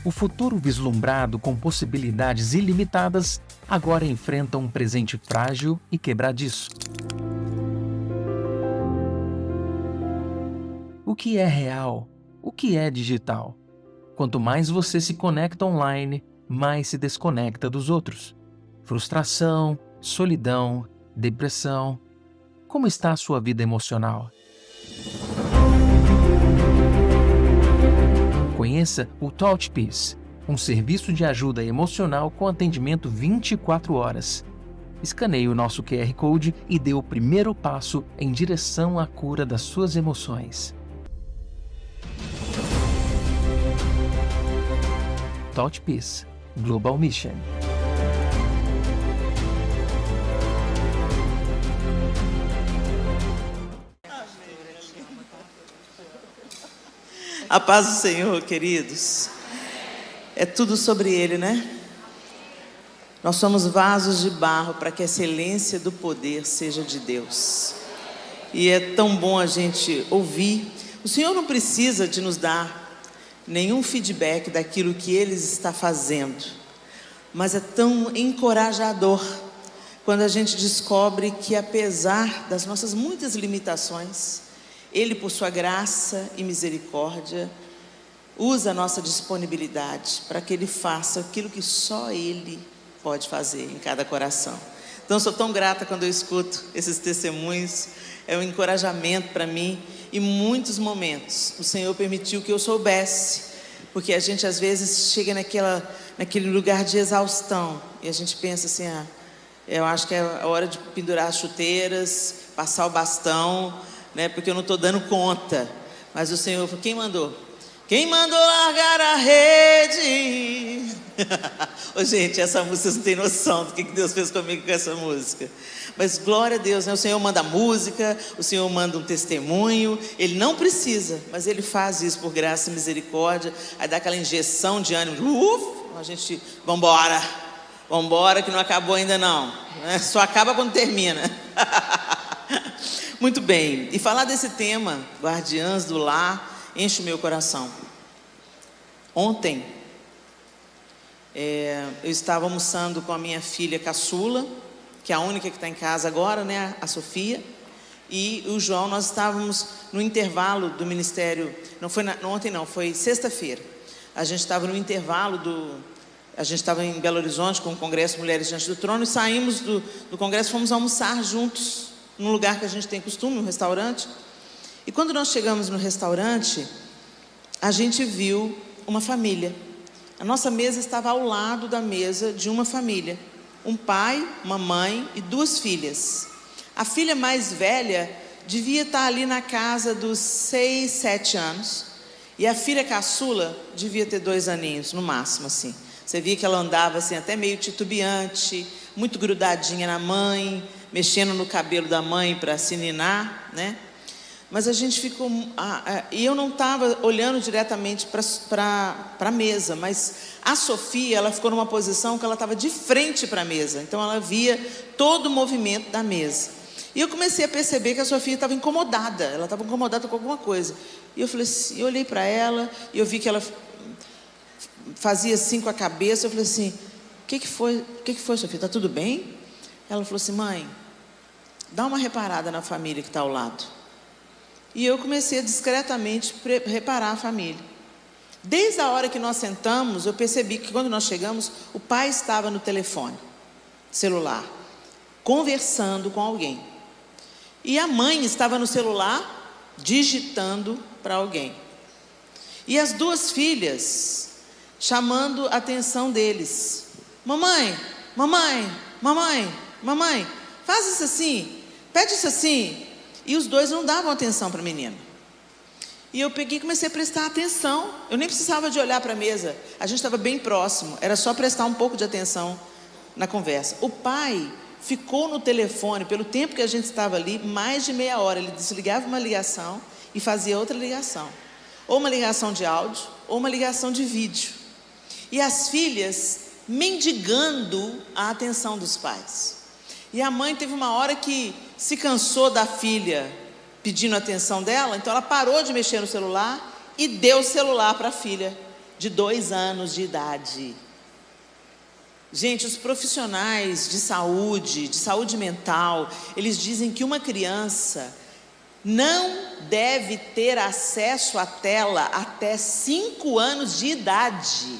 O futuro vislumbrado com possibilidades ilimitadas agora enfrenta um presente frágil e quebradiço. O que é real? O que é digital? Quanto mais você se conecta online, mais se desconecta dos outros. Frustração, solidão, depressão. Como está a sua vida emocional? Conheça o TouchPeace, um serviço de ajuda emocional com atendimento 24 horas. Escaneie o nosso QR Code e dê o primeiro passo em direção à cura das suas emoções. TouchPeace Global Mission. A paz do Senhor, queridos. É tudo sobre Ele, né? Nós somos vasos de barro para que a excelência do poder seja de Deus. E é tão bom a gente ouvir. O Senhor não precisa de nos dar nenhum feedback daquilo que Ele está fazendo. Mas é tão encorajador quando a gente descobre que, apesar das nossas muitas limitações, Ele, por sua graça e misericórdia, usa a nossa disponibilidade para que Ele faça aquilo que só Ele pode fazer em cada coração. Então, sou tão grata quando eu escuto esses testemunhos. É um encorajamento para mim. Em muitos momentos, o Senhor permitiu que eu soubesse, porque a gente às vezes chega naquele lugar de exaustão e a gente pensa assim, eu acho que é a hora de pendurar as chuteiras, passar o bastão, né, porque eu não estou dando conta. Mas o Senhor falou: quem mandou? Quem mandou largar a rede? Ô, gente, essa música, vocês não têm noção do que Deus fez comigo com essa música. Mas glória a Deus, né? O Senhor manda música, o Senhor manda um testemunho. Ele não precisa, mas Ele faz isso por graça e misericórdia. Aí dá aquela injeção de ânimo. A gente, vambora, que não acabou ainda não, né? Só acaba quando termina. Muito bem, e falar desse tema, guardiãs do lar, enche o meu coração. Ontem, eu estava almoçando com a minha filha caçula, que é a única que está em casa agora, né, a Sofia, e o João. Nós estávamos no intervalo do ministério, ontem não, foi sexta-feira. A gente estava no intervalo a gente estava em Belo Horizonte com o Congresso Mulheres Diante do Trono, e saímos do congresso, fomos almoçar juntos, num lugar que a gente tem costume, um restaurante. E quando nós chegamos no restaurante, a gente viu uma família. A nossa mesa estava ao lado da mesa de uma família. Um pai, uma mãe e 2 filhas. A filha mais velha devia estar ali na casa dos 6, 7 anos. E a filha caçula devia ter 2 aninhos, no máximo, assim. Você via que ela andava assim, até meio titubeante, muito grudadinha na mãe, mexendo no cabelo da mãe para se ninar, né? Mas a gente ficou... e eu não estava olhando diretamente para a mesa, mas a Sofia, ela ficou numa posição que ela estava de frente para a mesa. Então ela via todo o movimento da mesa. E eu comecei a perceber que a Sofia estava incomodada. Ela estava incomodada com alguma coisa. E eu falei assim, eu olhei para ela e eu vi que ela fazia assim com a cabeça. Eu falei assim, o que foi, Sofia? Está tudo bem? Ela falou assim, mãe, dá uma reparada na família que está ao lado. E eu comecei a discretamente reparar a família. Desde a hora que nós sentamos, eu percebi que quando nós chegamos, o pai estava no telefone celular, conversando com alguém. E a mãe estava no celular, digitando para alguém. E as 2 filhas, chamando a atenção deles. Mamãe, faz isso assim, pede isso assim. E os 2 não davam atenção para a menina. E eu peguei e comecei a prestar atenção. Eu nem precisava de olhar para a mesa. A gente estava bem próximo. Era só prestar um pouco de atenção na conversa. O pai ficou no telefone, pelo tempo que a gente estava ali, mais de meia hora. Ele desligava uma ligação e fazia outra ligação. Ou uma ligação de áudio, ou uma ligação de vídeo. E as filhas mendigando a atenção dos pais. E a mãe teve uma hora que se cansou da filha pedindo a atenção dela, então ela parou de mexer no celular e deu o celular para a filha de 2 anos de idade. Gente, os profissionais de saúde mental, eles dizem que uma criança não deve ter acesso à tela até 5 anos de idade.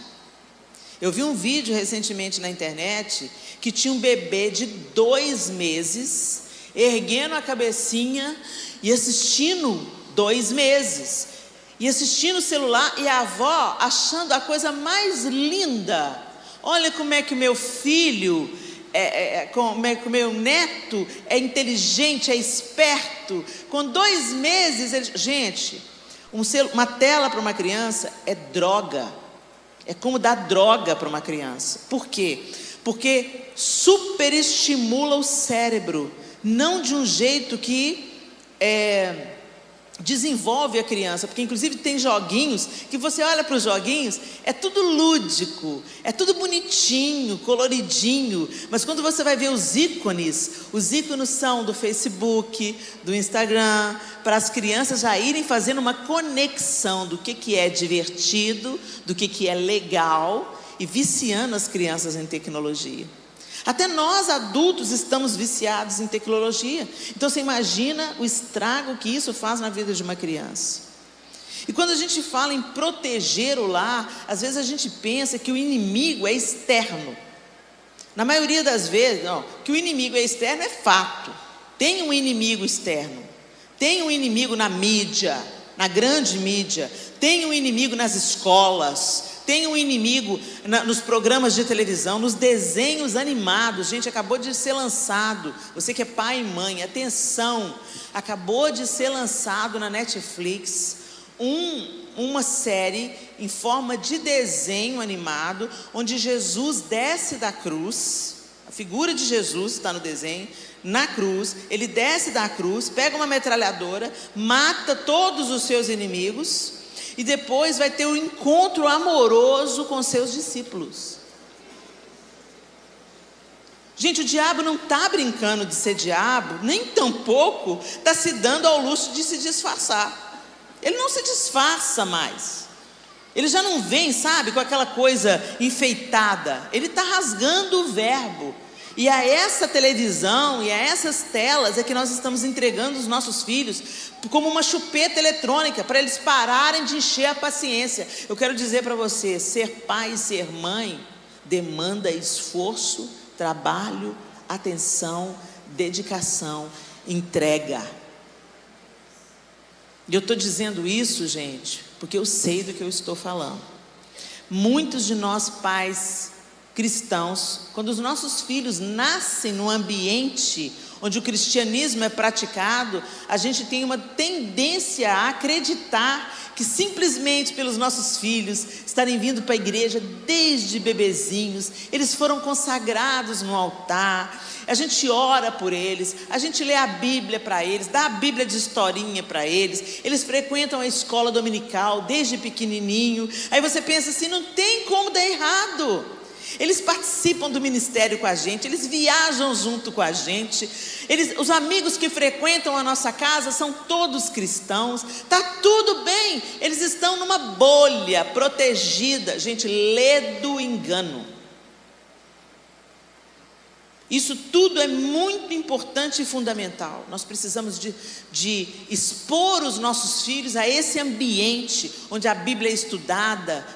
Eu vi um vídeo recentemente na internet que tinha um bebê de 2 meses, erguendo a cabecinha e assistindo 2 meses, e assistindo o celular, e a avó achando a coisa mais linda. Olha como é que o meu filho, como é que o meu neto é inteligente, é esperto. Com 2 meses, gente, uma tela para uma criança é droga. É como dar droga para uma criança. Por quê? Porque superestimula o cérebro, não de um jeito que desenvolve a criança, porque inclusive tem joguinhos que você olha para os joguinhos, é tudo lúdico, é tudo bonitinho, coloridinho, mas quando você vai ver os ícones são do Facebook, do Instagram, para as crianças já irem fazendo uma conexão do que é divertido, do que é legal, e viciando as crianças em tecnologia. Até nós adultos estamos viciados em tecnologia. Então você imagina o estrago que isso faz na vida de uma criança. E quando a gente fala em proteger o lar, às vezes a gente pensa que o inimigo é externo. Na maioria das vezes, não, que o inimigo é externo é fato. Tem um inimigo externo. Tem um inimigo na mídia, na grande mídia. Tem um inimigo nas escolas. Tem um inimigo nos programas de televisão, nos desenhos animados. Gente, acabou de ser lançado, você que é pai e mãe, atenção, acabou de ser lançado na Netflix uma série em forma de desenho animado, onde Jesus desce da cruz, a figura de Jesus está no desenho, na cruz, ele desce da cruz, pega uma metralhadora, mata todos os seus inimigos, e depois vai ter um encontro amoroso com seus discípulos. Gente, o diabo não está brincando de ser diabo, nem tampouco está se dando ao luxo de se disfarçar. Ele não se disfarça mais. Ele já não vem, sabe, com aquela coisa enfeitada. Ele está rasgando o verbo. E a essa televisão e a essas telas é que nós estamos entregando os nossos filhos como uma chupeta eletrônica, para eles pararem de encher a paciência. Eu quero dizer para você, ser pai e ser mãe demanda esforço, trabalho, atenção, dedicação, entrega. E eu estou dizendo isso, gente, porque eu sei do que eu estou falando. Muitos de nós pais cristãos, quando os nossos filhos nascem num ambiente onde o cristianismo é praticado, a gente tem uma tendência a acreditar que simplesmente pelos nossos filhos estarem vindo para a igreja desde bebezinhos, eles foram consagrados no altar, a gente ora por eles, a gente lê a Bíblia para eles, dá a Bíblia de historinha para eles, eles frequentam a escola dominical desde pequenininho. Aí você pensa assim, não tem como dar errado. Eles participam do ministério com a gente, eles viajam junto com a gente, os amigos que frequentam a nossa casa são todos cristãos, está tudo bem, eles estão numa bolha protegida. Gente, lê do engano. Isso tudo é muito importante e fundamental. Nós precisamos de expor os nossos filhos a esse ambiente onde a Bíblia é estudada,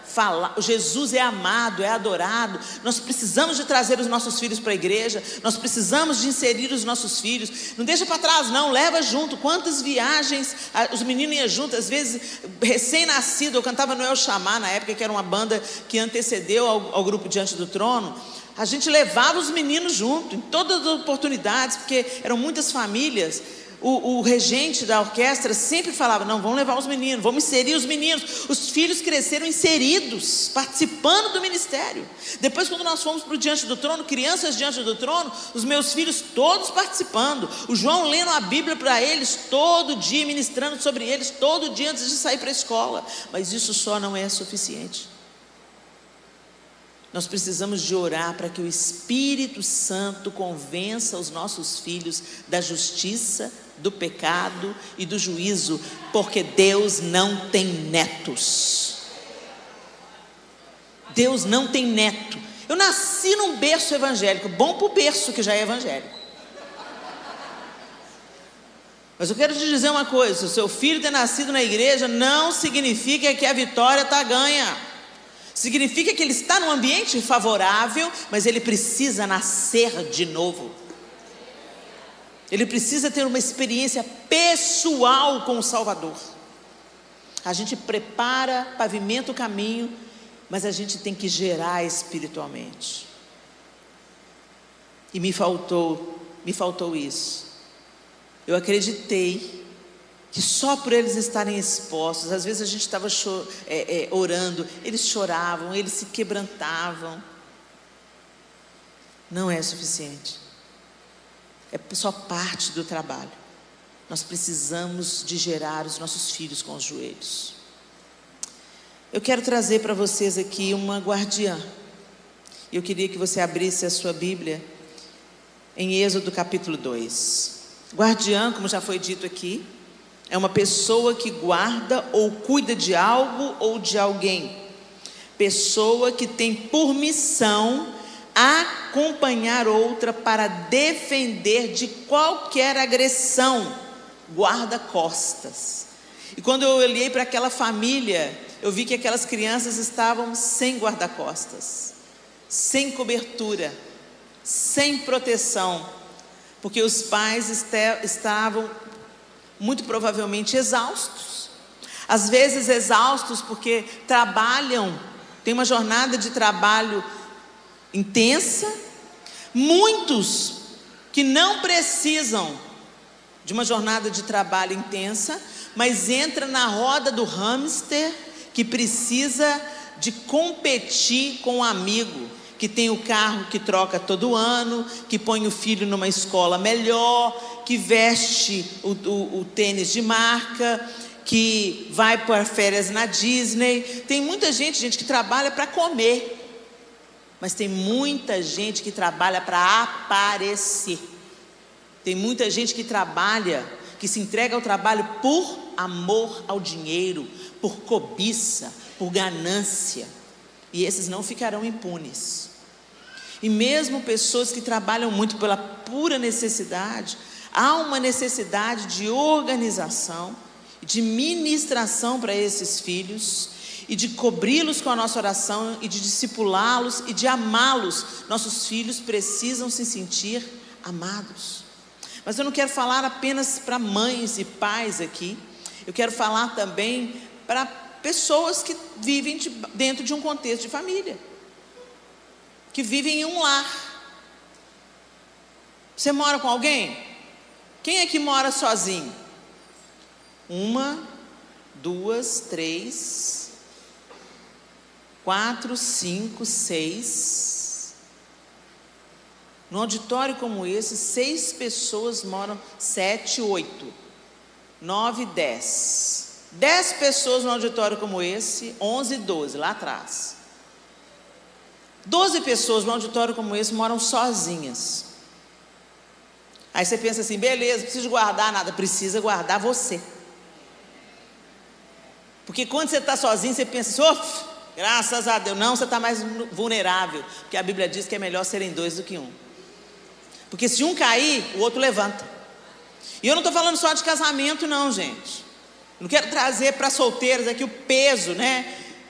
Jesus é amado, é adorado. Nós precisamos de trazer os nossos filhos para a igreja, nós precisamos de inserir os nossos filhos. Não deixa para trás não, leva junto. Quantas viagens os meninos iam junto, às vezes recém-nascido. Eu cantava no El Chamar na época, que era uma banda que antecedeu ao grupo Diante do Trono. A gente levava os meninos junto, em todas as oportunidades, porque eram muitas famílias. O regente da orquestra sempre falava, não, vamos levar os meninos, vamos inserir os meninos. Os filhos cresceram inseridos, participando do ministério. Depois, quando nós fomos para o Diante do Trono, crianças Diante do Trono, os meus filhos todos participando. O João lendo a Bíblia para eles, todo dia, ministrando sobre eles, todo dia antes de sair para a escola. Mas isso só não é suficiente. Nós precisamos de orar para que o Espírito Santo convença os nossos filhos da justiça, do pecado e do juízo, porque Deus não tem netos. Deus não tem neto. Eu nasci num berço evangélico, bom para o berço que já é evangélico. Mas eu quero te dizer uma coisa: se o seu filho ter nascido na igreja, não significa que a vitória está ganha. Significa que ele está num ambiente favorável, mas ele precisa nascer de novo. Ele precisa ter uma experiência pessoal com o Salvador. A gente prepara, pavimenta o caminho, mas a gente tem que gerar espiritualmente. E me faltou isso. Eu acreditei que só por eles estarem expostos, às vezes a gente estava orando, eles choravam, eles se quebrantavam. Não é suficiente. É só parte do trabalho. Nós precisamos de gerar os nossos filhos com os joelhos. Eu quero trazer para vocês aqui uma guardiã. Eu queria que você abrisse a sua Bíblia em Êxodo capítulo 2. Guardiã, como já foi dito aqui, é uma pessoa que guarda ou cuida de algo ou de alguém. Pessoa que tem por missão acompanhar outra para defender de qualquer agressão. Guarda-costas. E quando eu olhei para aquela família, eu vi que aquelas crianças estavam sem guarda-costas, sem cobertura, sem proteção, porque os pais estavam muito provavelmente exaustos. Às vezes exaustos porque trabalham, tem uma jornada de trabalho intensa. Muitos que não precisam de uma jornada de trabalho intensa, mas entra na roda do hamster, que precisa de competir com um amigo, que tem o carro que troca todo ano, que põe o filho numa escola melhor, que veste o tênis de marca, que vai para férias na Disney. Tem muita gente que trabalha para comer, mas tem muita gente que trabalha para aparecer. Tem muita gente que trabalha, que se entrega ao trabalho por amor ao dinheiro, por cobiça, por ganância. E esses não ficarão impunes. E mesmo pessoas que trabalham muito pela pura necessidade, há uma necessidade de organização, de ministração para esses filhos, e de cobri-los com a nossa oração, e de discipulá-los, e de amá-los. Nossos filhos precisam se sentir amados. Mas eu não quero falar apenas para mães e pais aqui. Eu quero falar também para pessoas que vivem dentro de um contexto de família, que vivem em um lar. Você mora com alguém? Quem é que mora sozinho? 1, 2, 3, 4, 5, 6. No auditório como esse, 6 pessoas moram, 7, 8, 9, 10. 10 pessoas no auditório como esse, 11, 12, lá atrás. 12 pessoas no auditório como esse moram sozinhas. Aí você pensa assim, beleza, não precisa guardar nada. Precisa guardar você. Porque quando você está sozinho, você pensa assim, graças a Deus. Não, você está mais vulnerável. Porque a Bíblia diz que é melhor serem 2 do que 1. Porque se um cair, o outro levanta. E eu não estou falando só de casamento não, gente. Não quero trazer para solteiros aqui o peso, né?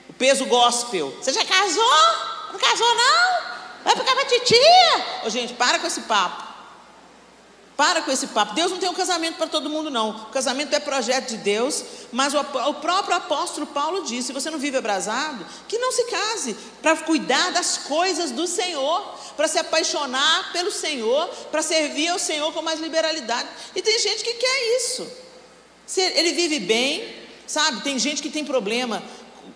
O peso gospel. Você já casou? Não casou não? Vai para casa da titia. Ô, gente, para com esse papo. Para com esse papo. Deus não tem um casamento para todo mundo não. O casamento é projeto de Deus. Mas o próprio apóstolo Paulo disse, se você não vive abrasado, que não se case, para cuidar das coisas do Senhor, para se apaixonar pelo Senhor, para servir ao Senhor com mais liberalidade. E tem gente que quer isso. Ele vive bem, sabe? Tem gente que tem problema,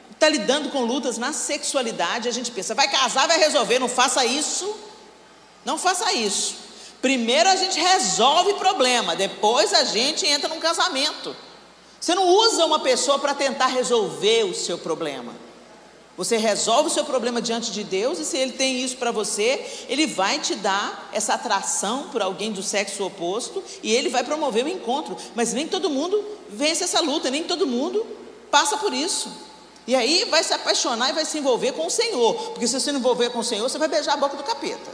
está lidando com lutas na sexualidade. A gente pensa, vai casar, vai resolver. Não faça isso. Não faça isso. Primeiro a gente resolve o problema, depois a gente entra num casamento. Você não usa uma pessoa para tentar resolver o seu problema. Você resolve o seu problema diante de Deus, e se Ele tem isso para você, Ele vai te dar essa atração por alguém do sexo oposto, e Ele vai promover o encontro. Mas nem todo mundo vence essa luta, nem todo mundo passa por isso. E aí vai se apaixonar e vai se envolver com o Senhor, porque se você não envolver com o Senhor, você vai beijar a boca do capeta.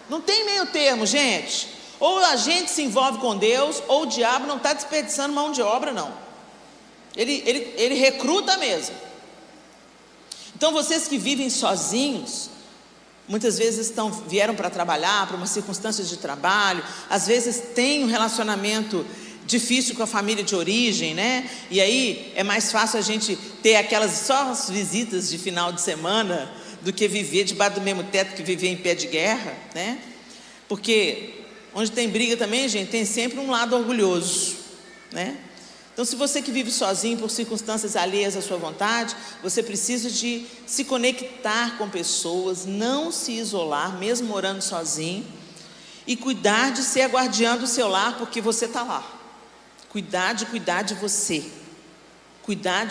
Não tem meio termo, gente. Ou a gente se envolve com Deus, ou o diabo não está desperdiçando mão de obra, não. Ele recruta mesmo. Então vocês que vivem sozinhos, muitas vezes vieram para trabalhar, para uma circunstância de trabalho, às vezes tem um relacionamento difícil com a família de origem, né? E aí é mais fácil a gente ter aquelas só as visitas de final de semana do que viver debaixo do mesmo teto que viver em pé de guerra, né? Porque onde tem briga também, gente, tem sempre um lado orgulhoso, né? Então, se você que vive sozinho por circunstâncias alheias à sua vontade, você precisa de se conectar com pessoas, não se isolar, mesmo morando sozinho, e cuidar de ser a guardiã do seu lar, porque você está lá. Cuidar de você. Cuidar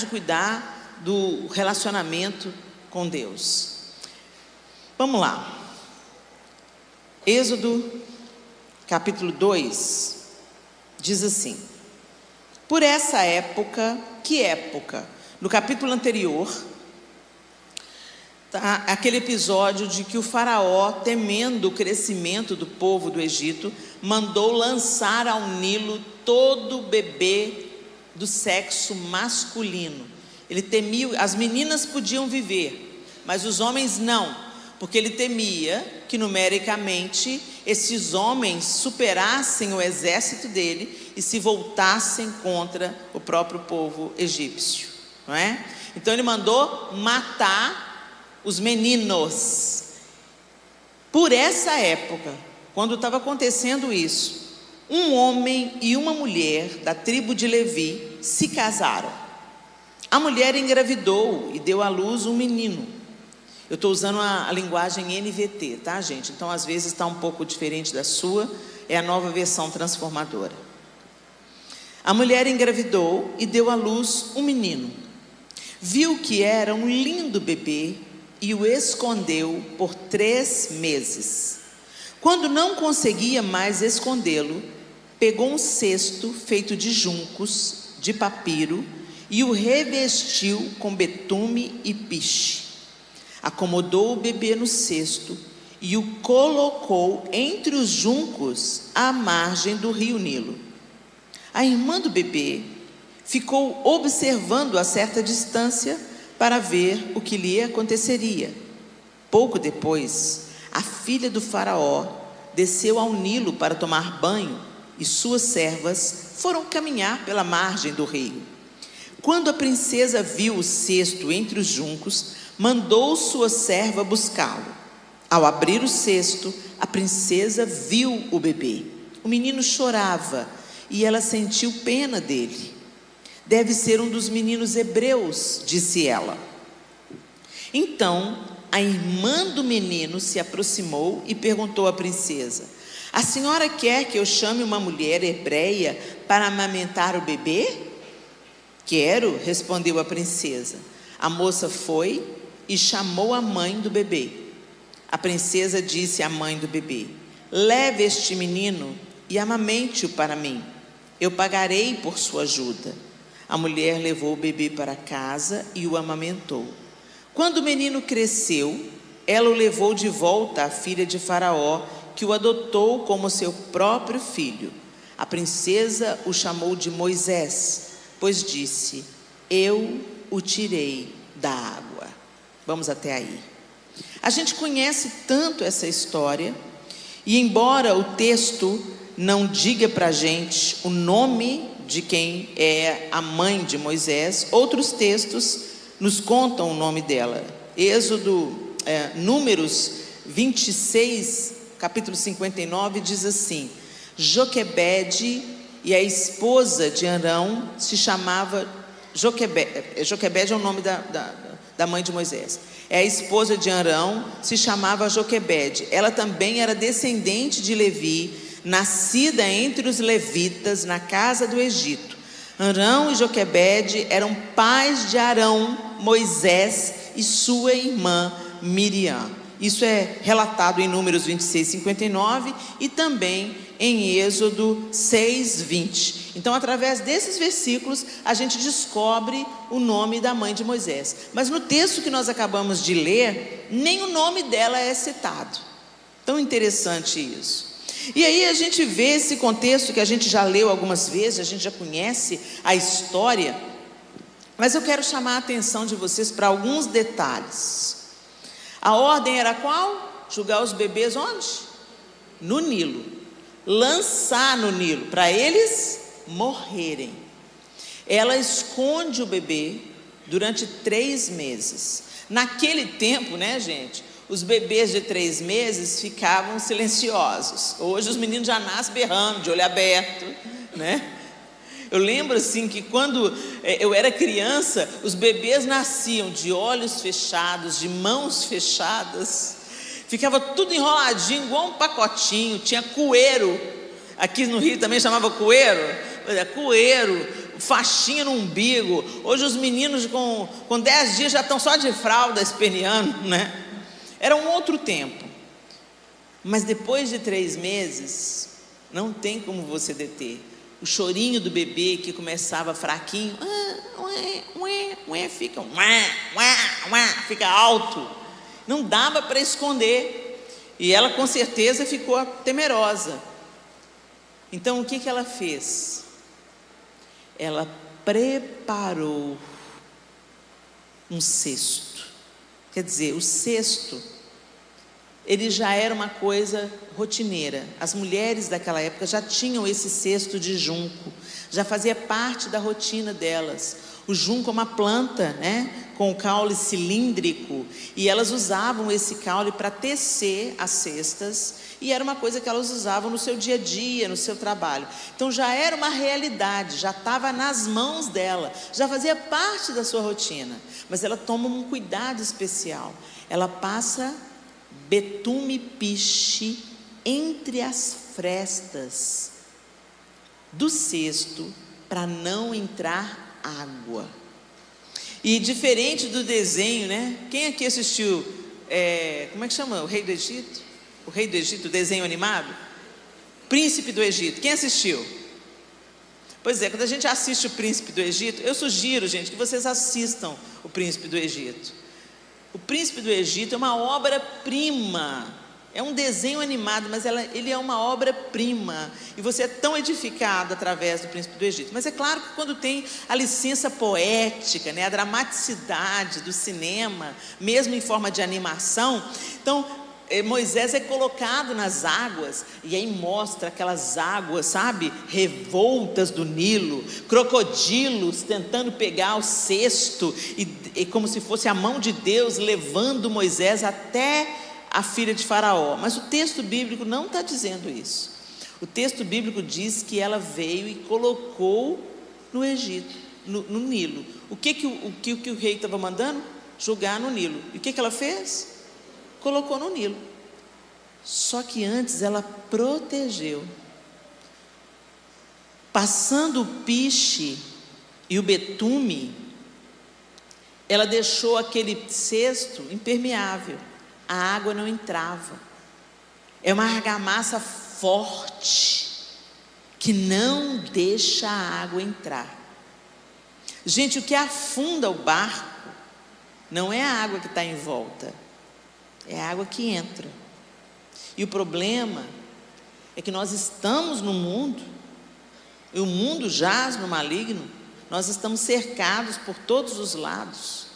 do relacionamento com Deus. Vamos lá. Êxodo, capítulo 2, diz assim: por essa época, que época? No capítulo anterior, tá aquele episódio de que o faraó, temendo o crescimento do povo do Egito, mandou lançar ao Nilo todo bebê do sexo masculino. Ele temia, as meninas podiam viver, mas os homens não, porque ele temia que numericamente esses homens superassem o exército dele e se voltassem contra o próprio povo egípcio, não é? Então ele mandou matar os meninos. Por essa época, quando estava acontecendo isso, um homem e uma mulher da tribo de Levi se casaram. A mulher engravidou e deu à luz um menino. Eu estou usando a linguagem NVT, tá, gente? Então, às vezes está um pouco diferente da sua, é a nova versão transformadora. A mulher engravidou e deu à luz um menino. Viu que era um lindo bebê e o escondeu por 3 meses. Quando não conseguia mais escondê-lo, pegou um cesto feito de juncos, de papiro, e o revestiu com betume e piche. Acomodou o bebê no cesto e o colocou entre os juncos à margem do rio Nilo. A irmã do bebê ficou observando a certa distância para ver o que lhe aconteceria. Pouco depois, a filha do faraó desceu ao Nilo para tomar banho e suas servas foram caminhar pela margem do rio. Quando a princesa viu o cesto entre os juncos, mandou sua serva buscá-lo. Ao abrir o cesto, a princesa viu o bebê. O menino chorava e ela sentiu pena dele. Deve ser um dos meninos hebreus, disse ela. Então, a irmã do menino se aproximou e perguntou à princesa: a senhora quer que eu chame uma mulher hebreia para amamentar o bebê? Quero, respondeu a princesa. A moça foi e chamou a mãe do bebê. A princesa disse à mãe do bebê: leve este menino e amamente-o para mim. Eu pagarei por sua ajuda. A mulher levou o bebê para casa e o amamentou. Quando o menino cresceu, ela o levou de volta à filha de Faraó, que o adotou como seu próprio filho. A princesa o chamou de Moisés, pois disse: eu o tirei da água. Vamos até aí. A gente conhece tanto essa história, e embora o texto não diga para a gente o nome de quem é a mãe de Moisés, outros textos nos contam o nome dela. Números 26, capítulo 59, diz assim: Joquebede, e a esposa de Arão se chamava Joquebede. Joquebede é o nome da mãe de Moisés. A esposa de Arão se chamava Joquebede. Ela também era descendente de Levi, nascida entre os levitas na casa do Egito. Arão e Joquebede eram pais de Arão, Moisés e sua irmã Miriam. Isso é relatado em Números 26, 59 e também em Êxodo 6:20. Então, através desses versículos, a gente descobre o nome da mãe de Moisés. Mas no texto que nós acabamos de ler, nem o nome dela é citado. Tão interessante isso. E aí a gente vê esse contexto que a gente já leu algumas vezes, a gente já conhece a história, mas eu quero chamar a atenção de vocês para alguns detalhes. A ordem era qual? Jogar os bebês onde? No Nilo. Lançar no Nilo, para eles morrerem. Ela esconde o bebê durante 3 meses. Naquele tempo, né, gente, os bebês de 3 meses ficavam silenciosos. Hoje os meninos já nascem berrando, de olho aberto, né? Eu lembro assim que quando eu era criança, os bebês nasciam de olhos fechados, de mãos fechadas, ficava tudo enroladinho, igual um pacotinho, tinha coeiro, aqui no Rio também chamava coeiro, faixinha no umbigo. Hoje os meninos com 10 dias já estão só de fralda esperneando, né? Era um outro tempo, mas depois de 3 meses, não tem como você deter. O chorinho do bebê que começava fraquinho, fica alto, não dava para esconder, e ela com certeza ficou temerosa. Então o que ela fez? Ela preparou um cesto. Quer dizer, o cesto, ele já era uma coisa rotineira. As mulheres daquela época já tinham esse cesto de junco, já fazia parte da rotina delas. O junco é uma planta, né, com o caule cilíndrico, e elas usavam esse caule para tecer as cestas, e era uma coisa que elas usavam no seu dia a dia, no seu trabalho. Então já era uma realidade, já estava nas mãos dela, já fazia parte da sua rotina. Mas ela toma um cuidado especial. Ela passa betume piche entre as frestas do cesto para não entrar água. E diferente do desenho, né? Quem aqui assistiu, como é que chama? O Rei do Egito? O Rei do Egito, o desenho animado? Príncipe do Egito. Quem assistiu? Pois é, quando a gente assiste o Príncipe do Egito, eu sugiro, gente, que vocês assistam o Príncipe do Egito. O Príncipe do Egito é uma obra-prima, é um desenho animado, mas ele é uma obra-prima, e você é tão edificado através do Príncipe do Egito. Mas é claro que quando tem a licença poética, né, a dramaticidade do cinema, mesmo em forma de animação, então Moisés é colocado nas águas, e aí mostra aquelas águas, sabe, revoltas do Nilo, crocodilos tentando pegar o cesto, e como se fosse a mão de Deus levando Moisés até a filha de Faraó. Mas o texto bíblico não está dizendo isso. O texto bíblico diz que ela veio e colocou no Egito, no Nilo. O que o rei estava mandando? Jogar no Nilo. E o que ela fez? Colocou no Nilo. Só que antes ela protegeu, passando o piche e o betume, ela deixou aquele cesto impermeável, a água não entrava. É uma argamassa forte que não deixa a água entrar. Gente, o que afunda o barco não é a água que está em volta, é a água que entra. E o problema é que nós estamos no mundo, e o mundo jaz no maligno, nós estamos cercados por todos os lados,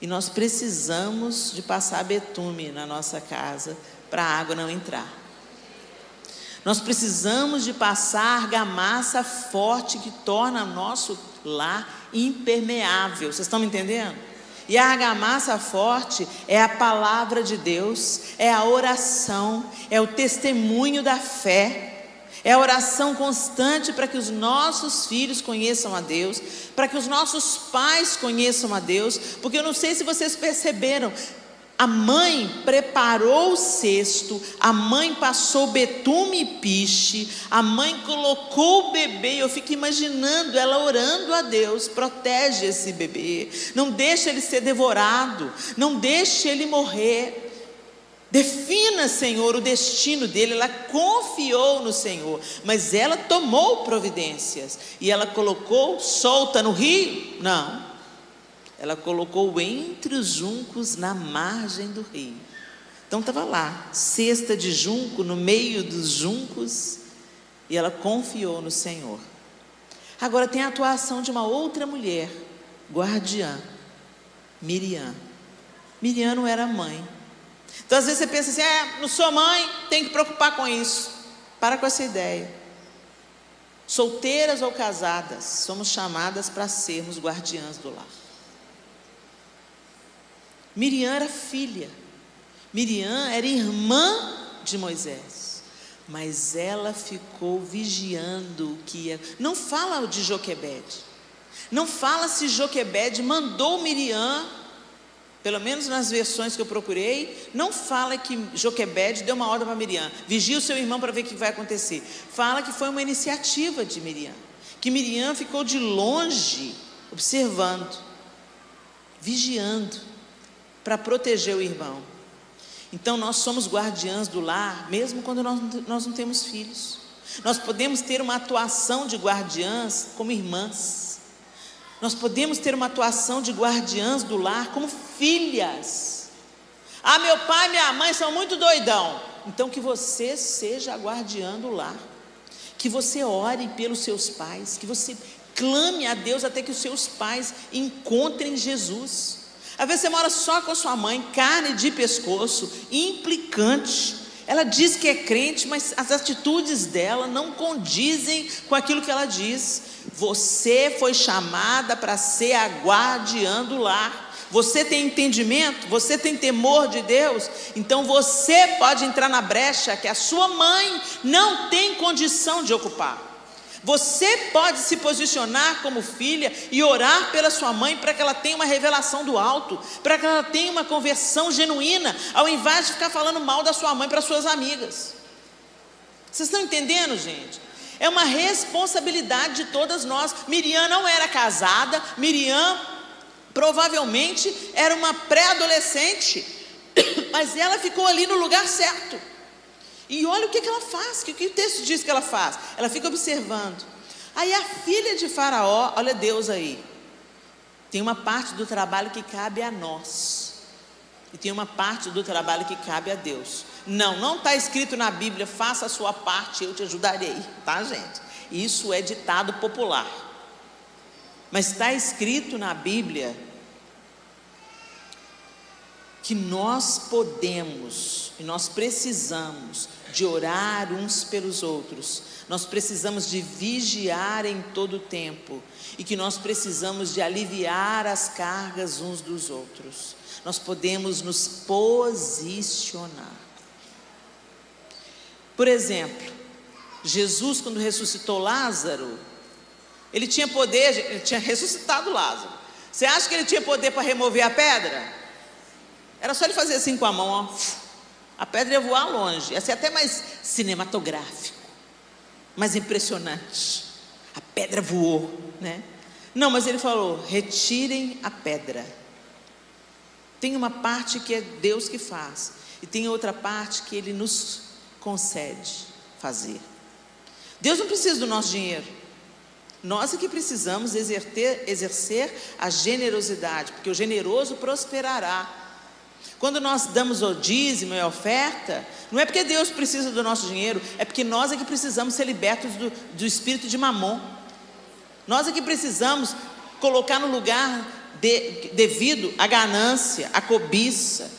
e nós precisamos de passar betume na nossa casa para a água não entrar. Nós precisamos de passar argamassa forte que torna nosso lar impermeável. Vocês estão me entendendo? E a argamassa forte é a palavra de Deus, é a oração, é o testemunho da fé, é a oração constante para que os nossos filhos conheçam a Deus, para que os nossos pais conheçam a Deus, porque eu não sei se vocês perceberam, a mãe preparou o cesto, a mãe passou betume e piche, a mãe colocou o bebê, eu fico imaginando ela orando a Deus: protege esse bebê, não deixe ele ser devorado, não deixe ele morrer. Defina, Senhor, o destino dele. Ela confiou no Senhor, mas ela tomou providências. E ela colocou solta no rio? Não. Ela colocou entre os juncos na margem do rio. Então estava lá, cesta de junco no meio dos juncos, e ela confiou no Senhor. Agora tem a atuação de uma outra mulher, guardiã, Miriam. Miriam não era mãe. Então às vezes você pensa assim, não sou mãe, tenho que preocupar com isso. Para com essa ideia. Solteiras ou casadas, somos chamadas para sermos guardiãs do lar. Miriam era filha. Miriam era irmã de Moisés, mas ela ficou vigiando o que ia. Não fala de Joquebede, não fala se Joquebede mandou Miriam, pelo menos nas versões que eu procurei, não fala que Joquebede deu uma ordem para Miriam, vigia o seu irmão para ver o que vai acontecer. Fala que foi uma iniciativa de Miriam, que Miriam ficou de longe, observando, vigiando, para proteger o irmão. Então nós somos guardiãs do lar, mesmo quando nós não temos filhos. Nós podemos ter uma atuação de guardiãs como irmãs. Nós podemos ter uma atuação de guardiãs do lar como filhas. Meu pai e minha mãe são muito doidão. Então que você seja a guardiã do lar. Que você ore pelos seus pais. Que você clame a Deus até que os seus pais encontrem Jesus. Às vezes você mora só com a sua mãe, carne de pescoço, implicante. Ela diz que é crente, mas as atitudes dela não condizem com aquilo que ela diz. Você foi chamada para ser a guardiã do lar. Você tem entendimento? Você tem temor de Deus? Então você pode entrar na brecha que a sua mãe não tem condição de ocupar. Você pode se posicionar como filha e orar pela sua mãe para que ela tenha uma revelação do alto, para que ela tenha uma conversão genuína, ao invés de ficar falando mal da sua mãe para suas amigas. Vocês estão entendendo, gente? É uma responsabilidade de todas nós. Miriam não era casada, Miriam provavelmente era uma pré-adolescente, mas ela ficou ali no lugar certo. E olha o que ela faz, o que o texto diz que ela faz. Ela fica observando. Aí a filha de Faraó, olha Deus aí. Tem uma parte do trabalho que cabe a nós. E tem uma parte do trabalho que cabe a Deus. Não está escrito na Bíblia, faça a sua parte, eu te ajudarei. Tá, gente? Isso é ditado popular. Mas está escrito na Bíblia que nós podemos e nós precisamos de orar uns pelos outros, nós precisamos de vigiar em todo o tempo, e que nós precisamos de aliviar as cargas uns dos outros. Nós podemos nos posicionar. Por exemplo, Jesus, quando ressuscitou Lázaro, ele tinha poder, ele tinha ressuscitado Lázaro. Você acha que ele tinha poder para remover a pedra? Era só ele fazer assim com a mão, ó. A pedra ia voar longe, ia ser até mais cinematográfico, mais impressionante. A pedra voou, né? Não, mas ele falou, retirem a pedra. Tem uma parte que é Deus que faz, e tem outra parte que Ele nos concede fazer. Deus não precisa do nosso dinheiro. Nós é que precisamos exercer a generosidade, porque o generoso prosperará. Quando nós damos o dízimo e a oferta, não é porque Deus precisa do nosso dinheiro, é porque nós é que precisamos ser libertos do espírito de mamon. Nós é que precisamos colocar no lugar devido a ganância, a cobiça,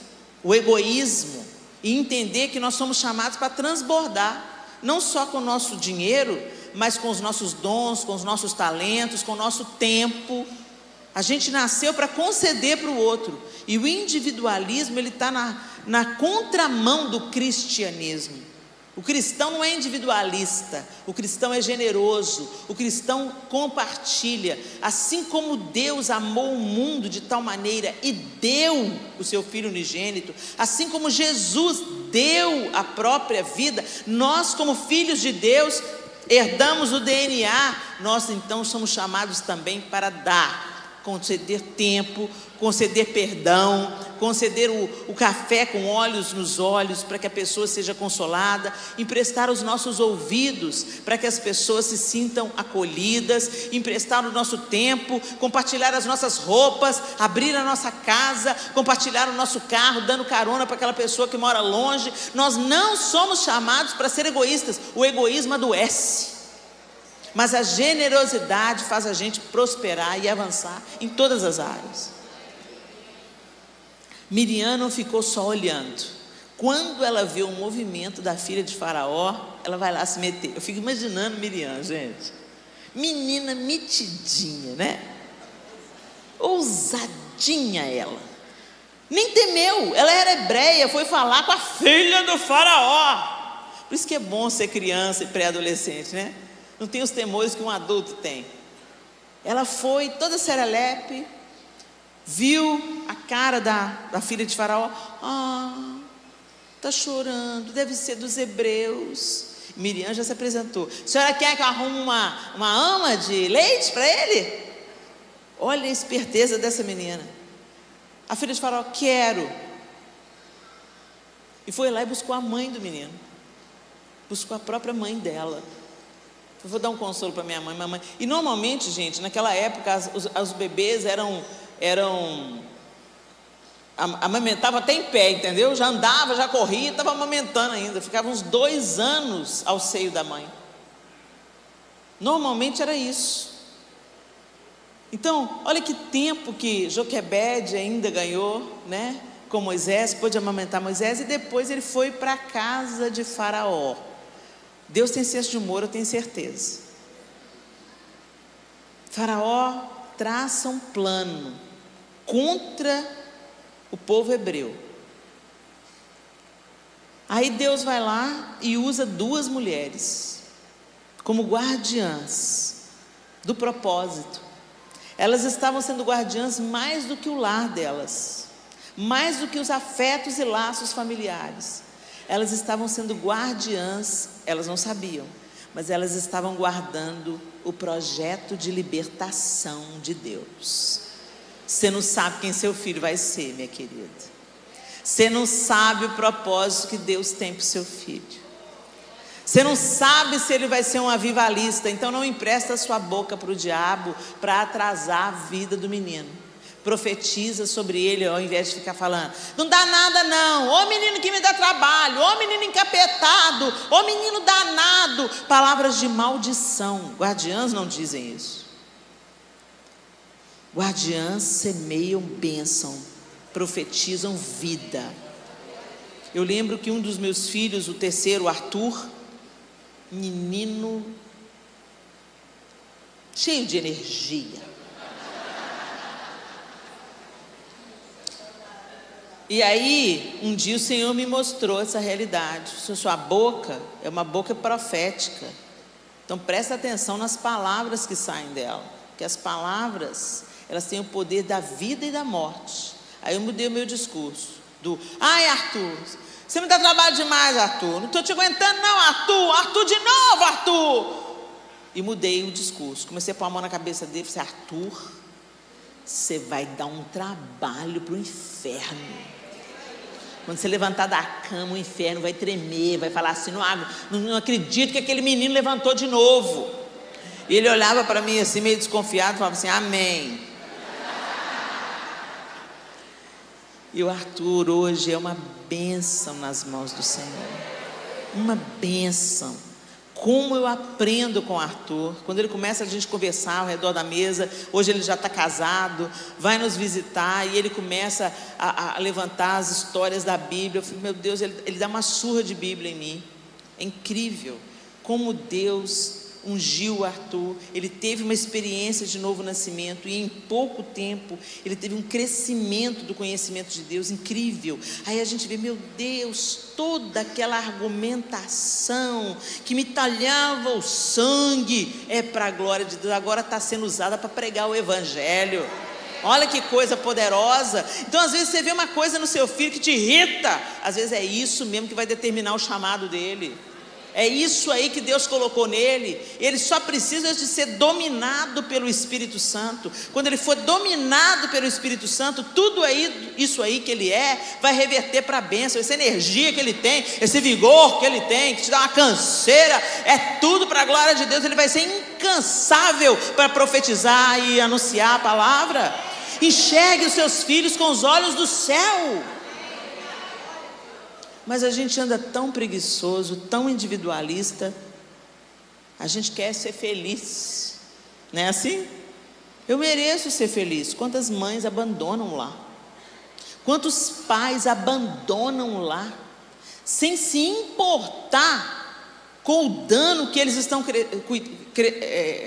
o egoísmo, e entender que nós somos chamados para transbordar, não só com o nosso dinheiro, mas com os nossos dons, com os nossos talentos, com o nosso tempo. A gente nasceu para conceder para o outro, e o individualismo ele está na contramão do cristianismo. O cristão não é individualista, o cristão é generoso, o cristão compartilha, assim como Deus amou o mundo de tal maneira e deu o seu Filho unigênito, assim como Jesus deu a própria vida, nós como filhos de Deus, herdamos o DNA, nós então somos chamados também para dar, conceder tempo, conceder perdão, conceder o café com óleos nos olhos para que a pessoa seja consolada, emprestar os nossos ouvidos para que as pessoas se sintam acolhidas, emprestar o nosso tempo, compartilhar as nossas roupas, abrir a nossa casa, compartilhar o nosso carro, dando carona para aquela pessoa que mora longe. Nós não somos chamados para ser egoístas, o egoísmo adoece. Mas a generosidade faz a gente prosperar e avançar em todas as áreas. Miriam não ficou só olhando. Quando ela vê o movimento da filha de Faraó, ela vai lá se meter. Eu fico imaginando Miriam, gente. Menina metidinha, né? Ousadinha ela. Nem temeu, ela era hebreia, foi falar com a filha do Faraó. Por isso que é bom ser criança e pré-adolescente, né? Não tem os temores que um adulto tem. Ela foi toda serelepe, viu a cara da filha de Faraó. Está chorando, deve ser dos hebreus. Miriam já se apresentou. A senhora quer que eu arrume uma ama de leite para ele? Olha a esperteza dessa menina. A filha de Faraó, quero. E foi lá e buscou a mãe do menino. Buscou a própria mãe dela. Eu vou dar um consolo para minha mãe. E normalmente, gente, naquela época os bebês amamentavam até em pé, entendeu? Já andava, já corria, estava amamentando ainda. Ficava uns 2 anos ao seio da mãe. Normalmente era isso. Então, olha que tempo que Joquebede ainda ganhou, né? Com Moisés, pôde amamentar Moisés, e depois ele foi para a casa de Faraó. Deus tem senso de humor, eu tenho certeza. Faraó traça um plano contra o povo hebreu. Aí Deus vai lá e usa 2 mulheres como guardiãs do propósito. Elas estavam sendo guardiãs mais do que o lar delas, mais do que os afetos e laços familiares. Elas estavam sendo guardiãs, elas não sabiam, mas elas estavam guardando o projeto de libertação de Deus. Você não sabe quem seu filho vai ser, minha querida. Você não sabe o propósito que Deus tem para o seu filho. Você não sabe se ele vai ser um avivalista, então não empresta a sua boca para o diabo para atrasar a vida do menino. Profetiza sobre ele ao invés de ficar falando, não dá nada não, ô menino que me dá trabalho, ô menino encapetado, ô menino danado, palavras de maldição. Guardiãs não dizem isso. Guardiãs semeiam bênção, profetizam vida. Eu lembro que um dos meus filhos, o terceiro, Arthur, menino cheio de energia, e aí um dia o Senhor me mostrou essa realidade. Sua boca é uma boca profética, então presta atenção nas palavras que saem dela, porque as palavras, elas têm o poder da vida e da morte. Aí eu mudei o meu discurso ai Arthur, você me dá trabalho demais, Arthur, não estou te aguentando não, Arthur de novo, Arthur. E mudei o discurso, comecei a pôr a mão na cabeça dele, falei, Arthur, você vai dar um trabalho para o inferno. Quando você levantar da cama, o inferno vai tremer, vai falar assim, não acredito que aquele menino levantou de novo. E ele olhava para mim assim, meio desconfiado, falava assim, amém. E o Arthur hoje é uma bênção nas mãos do Senhor, uma bênção. Como eu aprendo com o Arthur, quando ele começa a gente conversar ao redor da mesa, hoje ele já está casado, vai nos visitar, e ele começa a levantar as histórias da Bíblia. Eu falei, meu Deus, ele dá uma surra de Bíblia em mim. É incrível como Deus ungiu o Arthur. Ele teve uma experiência de novo nascimento, e em pouco tempo ele teve um crescimento do conhecimento de Deus incrível. Aí a gente vê, meu Deus, toda aquela argumentação que me talhava o sangue é para a glória de Deus, agora está sendo usada para pregar o Evangelho. Olha que coisa poderosa. Então às vezes você vê uma coisa no seu filho que te irrita, às vezes é isso mesmo que vai determinar o chamado dele. É isso aí que Deus colocou nele. Ele só precisa de ser dominado pelo Espírito Santo. Quando ele for dominado pelo Espírito Santo, tudo aí, isso aí que ele vai reverter para a bênção. Essa energia que ele tem, esse vigor que ele tem, que te dá uma canseira, é tudo para a glória de Deus. Ele vai ser incansável para profetizar e anunciar a palavra. Enxergue os seus filhos com os olhos do céu. Mas a gente anda tão preguiçoso, tão individualista. A gente quer ser feliz, não é assim? Eu mereço ser feliz. Quantas mães abandonam lá? Quantos pais abandonam lá, sem se importar com o dano que eles estão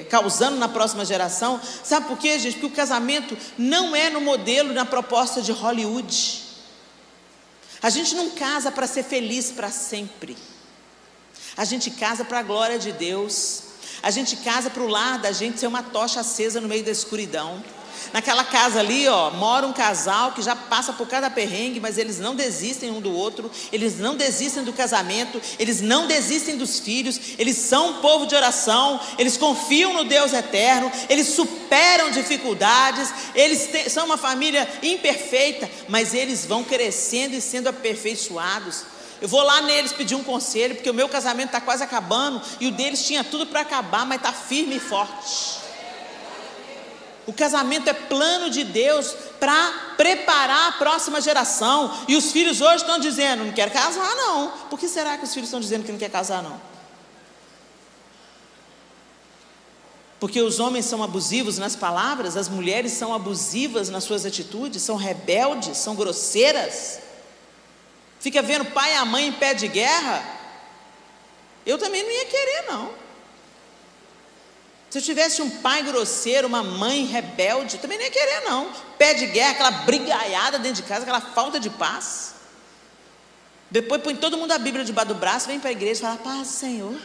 causando na próxima geração? Sabe por quê, gente? Porque o casamento não é no modelo, na proposta de Hollywood. A gente não casa para ser feliz para sempre. A gente casa para a glória de Deus. A gente casa para o lar da gente ser uma tocha acesa no meio da escuridão. Naquela casa ali, mora um casal que já passa por cada perrengue, mas eles não desistem um do outro, eles não desistem do casamento, eles não desistem dos filhos, eles são um povo de oração, eles confiam no Deus eterno, eles superam dificuldades, são uma família imperfeita, mas eles vão crescendo e sendo aperfeiçoados. Eu vou lá neles pedir um conselho, porque o meu casamento está quase acabando, e o deles tinha tudo para acabar, mas está firme e forte. O casamento é plano de Deus para preparar a próxima geração. E os filhos hoje estão dizendo: não quero casar não. Por que será que os filhos estão dizendo que não quer casar não? Porque os homens são abusivos nas palavras, as mulheres são abusivas nas suas atitudes, são rebeldes, são grosseiras. Fica vendo o pai e a mãe em pé de guerra. Eu também não ia querer não. Se eu tivesse um pai grosseiro, uma mãe rebelde, eu também não ia querer não. Pé de guerra, aquela brigaiada dentro de casa, aquela falta de paz. Depois põe todo mundo a Bíblia debaixo do braço, vem para a igreja e fala: a paz do Senhor.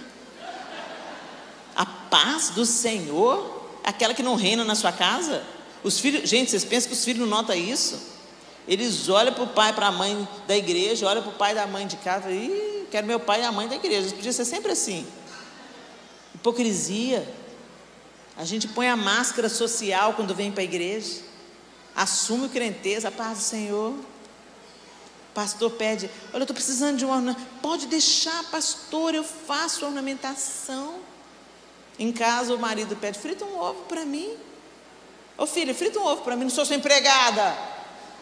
A paz do Senhor, aquela que não reina na sua casa. Os filhos, gente, vocês pensam que os filhos não notam isso? Eles olham para o pai e para a mãe da igreja, olham para o pai e da mãe de casa, e quero meu pai e a mãe da igreja. Isso podia ser sempre assim. Hipocrisia. A gente põe a máscara social quando vem para a igreja, assume o crenteza, a paz do Senhor. O pastor pede: olha, eu estou precisando de uma ornamentação. Pode deixar, pastor, eu faço a ornamentação. Em casa o marido pede: frita um ovo para mim. Ô filha, frita um ovo para mim, não sou sua empregada,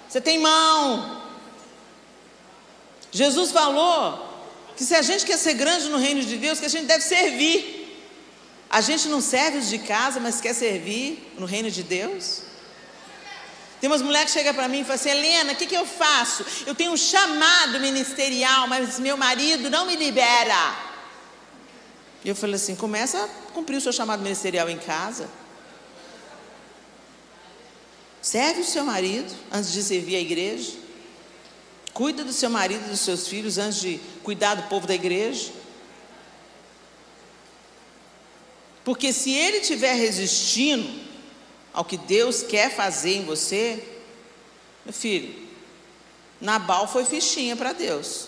você tem mão. Jesus falou que se a gente quer ser grande no reino de Deus, que a gente deve servir. A gente não serve os de casa, mas quer servir no reino de Deus. Tem umas mulheres que chegam para mim e falam assim: Helena, o que eu faço? Eu tenho um chamado ministerial, mas meu marido não me libera. E eu falei assim: começa a cumprir o seu chamado ministerial em casa. Serve o seu marido antes de servir a igreja. Cuida do seu marido e dos seus filhos antes de cuidar do povo da igreja. Porque se ele estiver resistindo ao que Deus quer fazer em você, meu filho, Nabal foi fichinha para Deus.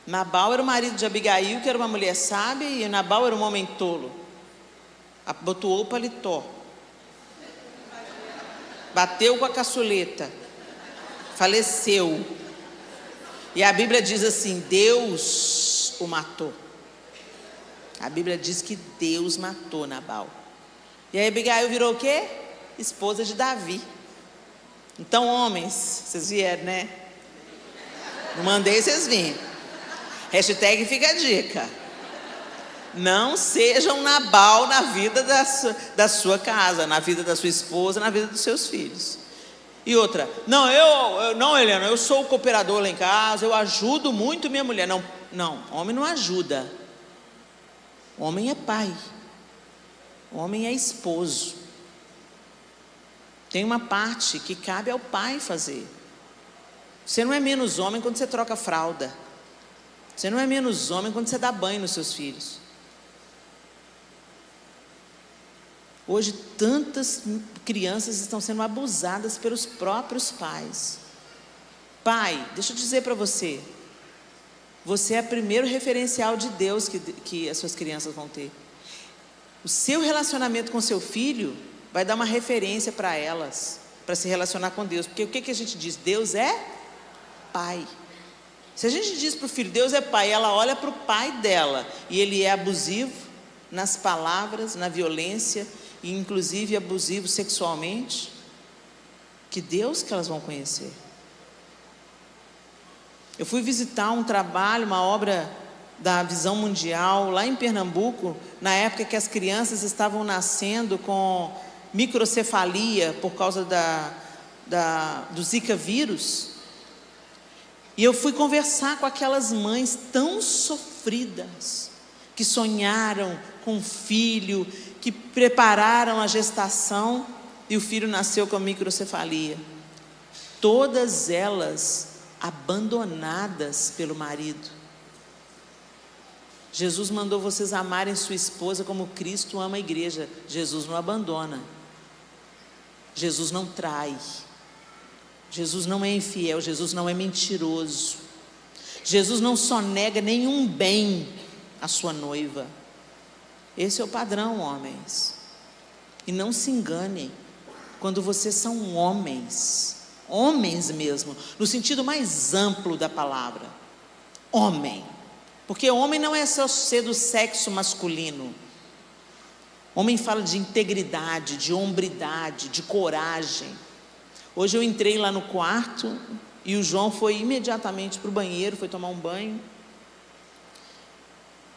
Nabal era o marido de Abigail, que era uma mulher sábia, e Nabal era um homem tolo. Abotoou o paletó, bateu com a caçuleta, faleceu. E a Bíblia diz assim: Deus o matou. A Bíblia diz que Deus matou Nabal. E aí Abigail virou o quê? Esposa de Davi. Então, homens, vocês vieram, né? Não mandei vocês virem. Hashtag fica a dica: não sejam Nabal na vida da sua casa, na vida da sua esposa, na vida dos seus filhos. E outra: não, Helena, eu sou o cooperador lá em casa, eu ajudo muito minha mulher. Não, homem não ajuda. Homem é pai, homem é esposo. Tem uma parte que cabe ao pai fazer. Você não é menos homem quando você troca fralda. Você não é menos homem quando você dá banho nos seus filhos. Hoje tantas crianças estão sendo abusadas pelos próprios pais. Pai, deixa eu dizer para você, Você é o primeiro referencial de Deus que as suas crianças vão ter. O seu relacionamento com seu filho vai dar uma referência para elas, para se relacionar com Deus. Porque o que a gente diz? Deus é pai. Se a gente diz para o filho, Deus é pai, ela olha para o pai dela, e ele é abusivo nas palavras, na violência, e inclusive abusivo sexualmente, que Deus que elas vão conhecer. Eu fui visitar um trabalho, uma obra da Visão Mundial, lá em Pernambuco, na época que as crianças estavam nascendo com microcefalia, por causa do Zika vírus. E eu fui conversar com aquelas mães tão sofridas, que sonharam com um filho, que prepararam a gestação, e o filho nasceu com microcefalia. Todas elas abandonadas pelo marido. Jesus mandou vocês amarem sua esposa como Cristo ama a igreja. Jesus não abandona. Jesus não trai. Jesus não é infiel, Jesus não é mentiroso. Jesus não sonega nenhum bem à sua noiva. Esse é o padrão, homens. E não se enganem, quando vocês são homens mesmo, no sentido mais amplo da palavra, homem. Porque homem não é só ser do sexo masculino. Homem fala de integridade, de hombridade, de coragem. Hoje eu entrei lá no quarto e o João foi imediatamente para o banheiro, foi tomar um banho.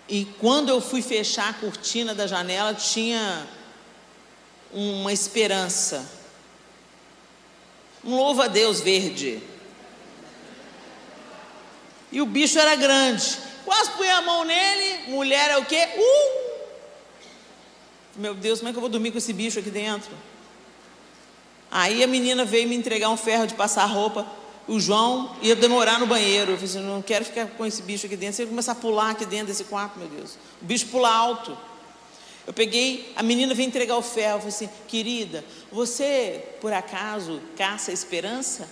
E quando eu fui fechar a cortina da janela, tinha uma esperança, um louva-a-Deus verde. E o bicho era grande. Quase pus a mão nele. Mulher é o quê? Meu Deus, como é que eu vou dormir com esse bicho aqui dentro? Aí a menina veio me entregar um ferro de passar roupa. O João ia demorar no banheiro. Eu falei assim, não quero ficar com esse bicho aqui dentro. Você vai começar a pular aqui dentro desse quarto, meu Deus. O bicho pula alto. Eu peguei, a menina veio entregar o ferro. Eu falei assim, querida, você por acaso caça a esperança?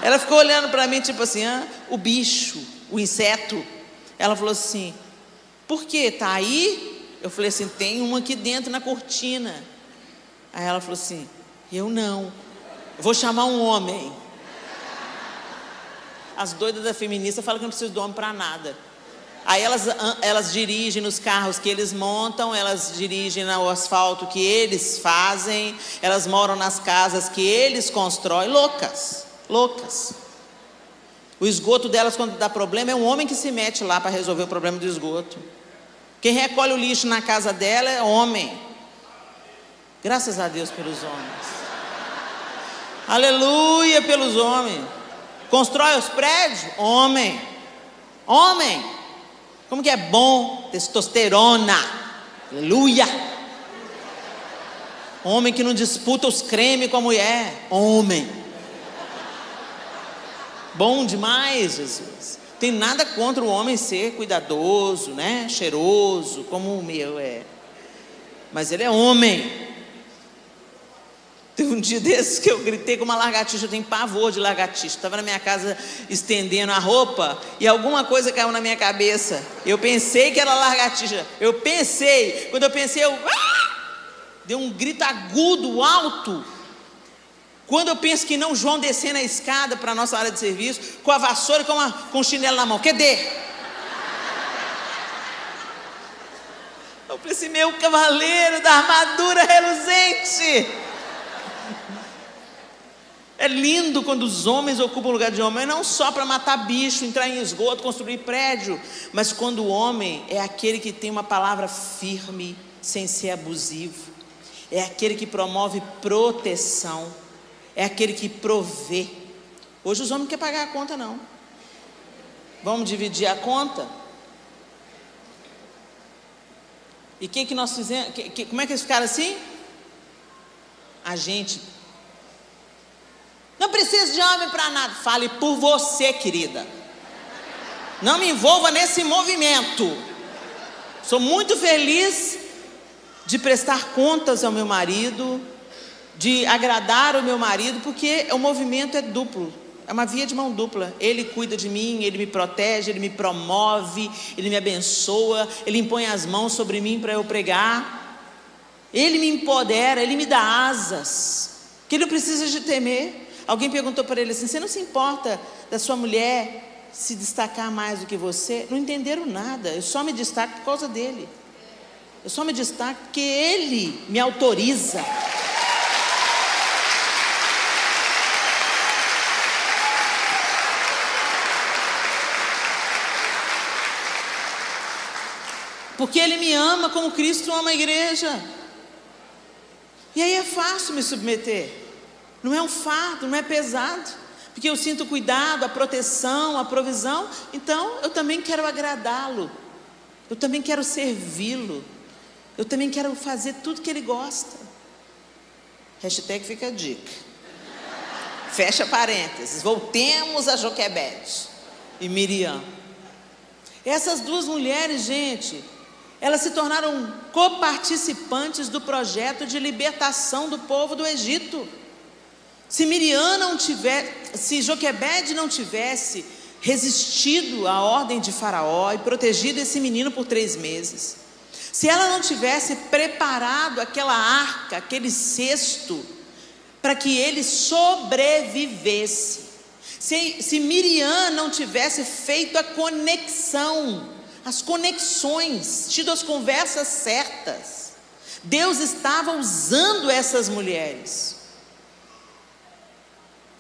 Ela ficou olhando para mim tipo assim, o bicho, o inseto. Ela falou assim, por quê? Tá aí? Eu falei assim, tem uma aqui dentro na cortina. Aí ela falou assim, eu não, eu vou chamar um homem. As doidas da feminista falam que não precisa do homem para nada. Aí elas dirigem nos carros que eles montam, elas dirigem no asfalto que eles fazem, elas moram nas casas que eles constroem, loucas. O esgoto delas, quando dá problema, é um homem que se mete lá para resolver o problema do esgoto. Quem recolhe o lixo na casa dela é homem. Graças a Deus pelos homens. Aleluia pelos homens. Constrói os prédios? Homem. Como que é bom? Testosterona. Aleluia. Homem que não disputa os cremes com a mulher. Homem. Bom demais, Jesus. Tem nada contra o homem ser cuidadoso, né? Cheiroso, como o meu é. Mas ele é homem. Teve um dia desses que eu gritei com uma lagartixa. Eu tenho pavor de lagartixa. Estava na minha casa estendendo a roupa e alguma coisa caiu na minha cabeça. Eu pensei que era lagartixa. Quando eu pensei, dei um grito agudo, alto. Quando eu penso que não, João descendo a escada para a nossa área de serviço, com a vassoura e com o chinelo na mão. Cadê? Eu falei assim, meu cavaleiro da armadura reluzente. É lindo quando os homens ocupam o lugar de homem, não só para matar bicho, entrar em esgoto, construir prédio, mas quando o homem é aquele que tem uma palavra firme, sem ser abusivo, é aquele que promove proteção, é aquele que provê. Hoje os homens não querem pagar a conta, não. Vamos dividir a conta? E o que nós fizemos? Como é que eles ficaram assim? A gente não precisa de homem para nada. Fale por você, querida. Não me envolva nesse movimento. Sou muito feliz de prestar contas ao meu marido, de agradar o meu marido, porque o movimento é duplo. É uma via de mão dupla. Ele cuida de mim, Ele me protege, Ele me promove, Ele me abençoa, Ele impõe as mãos sobre mim para eu pregar, Ele me empodera, Ele me dá asas, que Ele não precisa de temer. Alguém perguntou para ele assim: você não se importa da sua mulher se destacar mais do que você? Não entenderam nada. Eu só me destaco por causa dele. Eu só me destaco porque Ele me autoriza. Porque Ele me ama como Cristo ama a igreja. E aí é fácil me submeter. Não é um fardo, não é pesado. Porque eu sinto o cuidado, a proteção, a provisão. Então eu também quero agradá-lo. Eu também quero servi-lo. Eu também quero fazer tudo que Ele gosta. Hashtag fica a dica. Fecha parênteses. Voltemos a Joquebede e Miriam. Essas duas mulheres, gente, elas se tornaram coparticipantes do projeto de libertação do povo do Egito. Se Joquebede não tivesse resistido à ordem de Faraó e protegido esse menino por 3 meses, se ela não tivesse preparado aquela arca, aquele cesto, para que ele sobrevivesse, se Miriam não tivesse feito a conexão, as conexões, tido as conversas certas, Deus estava usando essas mulheres.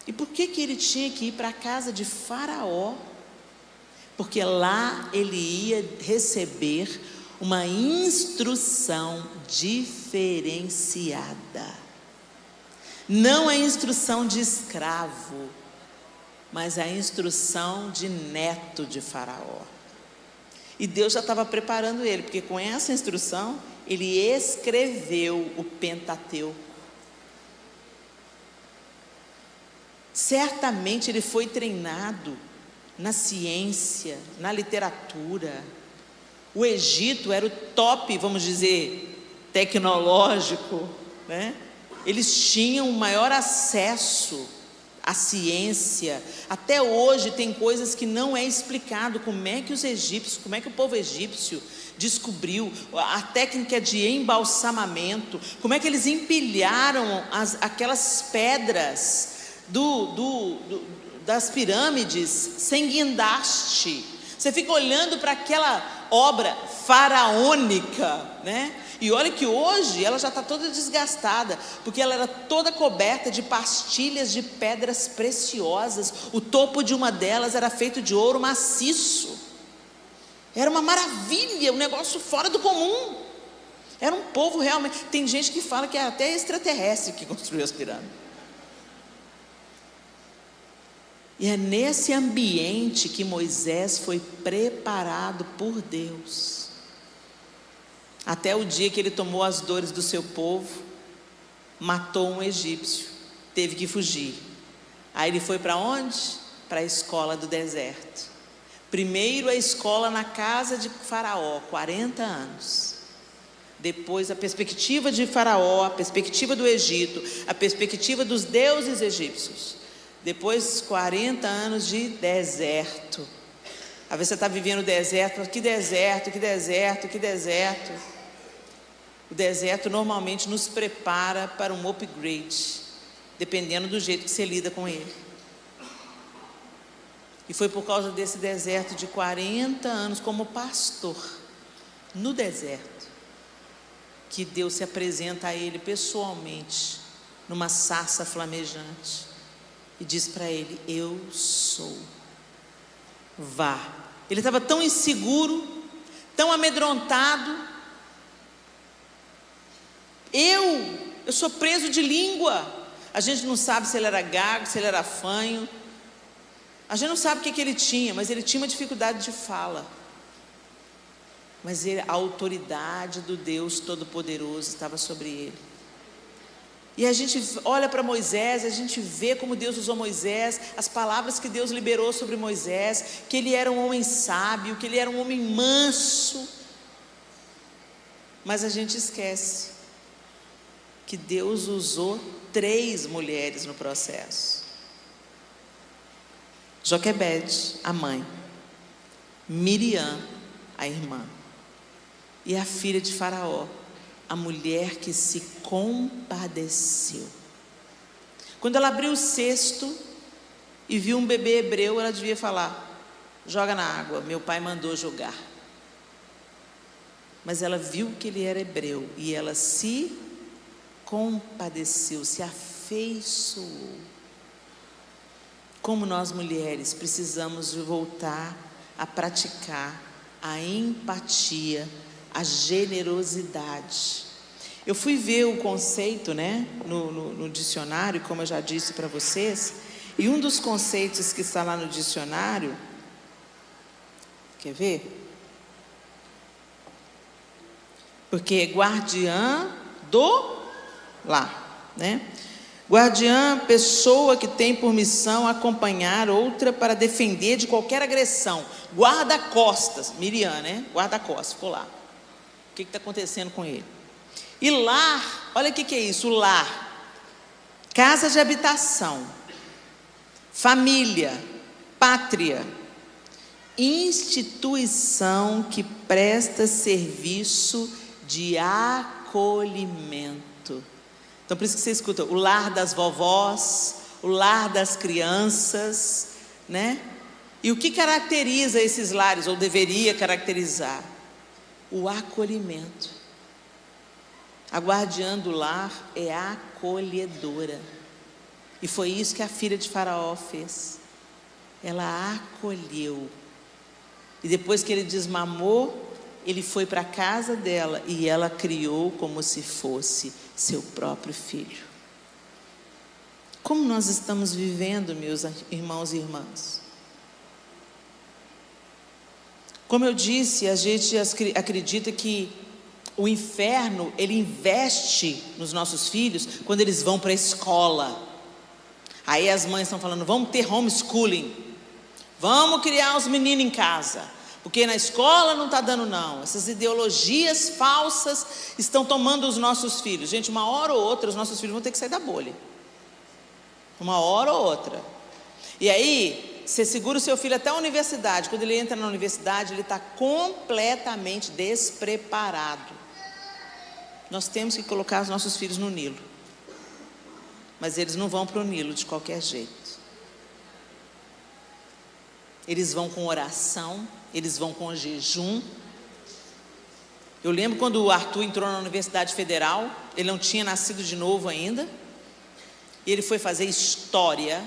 E por que ele tinha que ir para a casa de Faraó? Porque lá ele ia receber uma instrução diferenciada. Não a instrução de escravo, mas a instrução de neto de Faraó. E Deus já estava preparando ele, porque com essa instrução, ele escreveu o Pentateuco. Certamente ele foi treinado na ciência, na literatura. O Egito era o top, vamos dizer, tecnológico, né? Eles tinham o maior acesso à ciência. Até hoje tem coisas que não é explicado como é que o povo egípcio descobriu a técnica de embalsamamento, como é que eles empilharam aquelas pedras das pirâmides sem guindaste. Você fica olhando para aquela obra faraônica, né? E olha que hoje ela já está toda desgastada, porque ela era toda coberta de pastilhas de pedras preciosas. O topo de uma delas era feito de ouro maciço. Era uma maravilha, um negócio fora do comum. Era um povo realmente. Tem gente que fala que é até extraterrestre que construiu as pirâmides. E é nesse ambiente que Moisés foi preparado por Deus. Até o dia que ele tomou as dores do seu povo, matou um egípcio, teve que fugir. Aí ele foi para onde? Para a escola do deserto. Primeiro a escola na casa de Faraó, 40 anos. Depois a perspectiva de Faraó, a perspectiva do Egito, a perspectiva dos deuses egípcios. Depois 40 anos de deserto. Às vezes você está vivendo deserto, que deserto, que deserto, que deserto. O deserto normalmente nos prepara para um upgrade, dependendo do jeito que você lida com ele. E foi por causa desse deserto de 40 anos como pastor, no deserto, que Deus se apresenta a ele pessoalmente, numa sarça flamejante, e diz para ele: eu sou, vá. Ele estava tão inseguro, tão amedrontado. Eu sou preso de língua. A gente não sabe se ele era gago, se ele era fanho. A gente não sabe o que ele tinha, mas ele tinha uma dificuldade de fala. Mas a autoridade do Deus Todo-Poderoso estava sobre ele. E a gente olha para Moisés, a gente vê como Deus usou Moisés, as palavras que Deus liberou sobre Moisés, que ele era um homem sábio, que ele era um homem manso. Mas a gente esquece que Deus usou 3 mulheres no processo. Joquebede, a mãe, Miriam, a irmã, e a filha de Faraó, a mulher que se compadeceu. Quando ela abriu o cesto e viu um bebê hebreu, ela devia falar: joga na água, meu pai mandou jogar. Mas ela viu que ele era hebreu e ela se compadeceu, se afeiçoou. Como nós mulheres precisamos de voltar a praticar a empatia, a generosidade. Eu fui ver o conceito, né, no dicionário, como eu já disse para vocês, e um dos conceitos que está lá no dicionário, quer ver? Porque é guardiã do lar, né? Guardiã, pessoa que tem por missão acompanhar outra para defender de qualquer agressão. Guarda-costas, Miriam, né? Guarda-costas, ficou lá. O que está acontecendo com ele? E lar, olha o que é isso, lar. Casa de habitação, família, pátria, instituição que presta serviço de acolhimento. Então, por isso que você escuta o lar das vovós, o lar das crianças, né? E o que caracteriza esses lares, ou deveria caracterizar? O acolhimento. A guardiã do lar é acolhedora. E foi isso que a filha de Faraó fez. Ela acolheu. E depois que ele desmamou, ele foi para a casa dela e ela criou como se fosse seu próprio filho. Como nós estamos vivendo, meus irmãos e irmãs? Como eu disse, a gente acredita que o inferno, ele investe nos nossos filhos quando eles vão para a escola. Aí as mães estão falando: vamos ter homeschooling, vamos criar os meninos em casa, porque na escola não está dando não. Essas ideologias falsas estão tomando os nossos filhos. Gente, uma hora ou outra os nossos filhos vão ter que sair da bolha. Uma hora ou outra. E aí, você segura o seu filho até a universidade. Quando ele entra na universidade, ele está completamente despreparado. Nós temos que colocar os nossos filhos no Nilo. Mas eles não vão para o Nilo de qualquer jeito. Eles vão com oração, eles vão com jejum. Eu lembro quando o Arthur entrou na Universidade Federal, ele não tinha nascido de novo ainda, e ele foi fazer história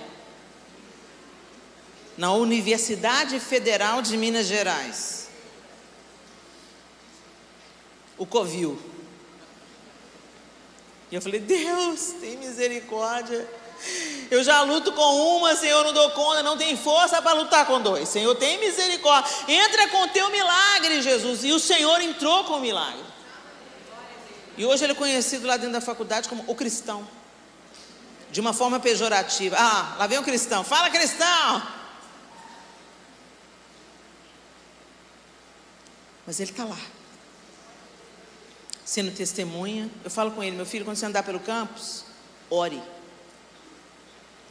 na Universidade Federal de Minas Gerais, o Covil. E eu falei: Deus, tem misericórdia. Eu já luto com uma, Senhor, não dou conta, não tem força para lutar com dois. Senhor, tem misericórdia. Entra com o teu milagre, Jesus. E o Senhor entrou com o milagre. E hoje ele é conhecido lá dentro da faculdade como o cristão, de uma forma pejorativa. Ah, lá vem o cristão. Fala, cristão! Mas ele está lá, sendo testemunha. Eu falo com ele: meu filho, quando você andar pelo campus, ore.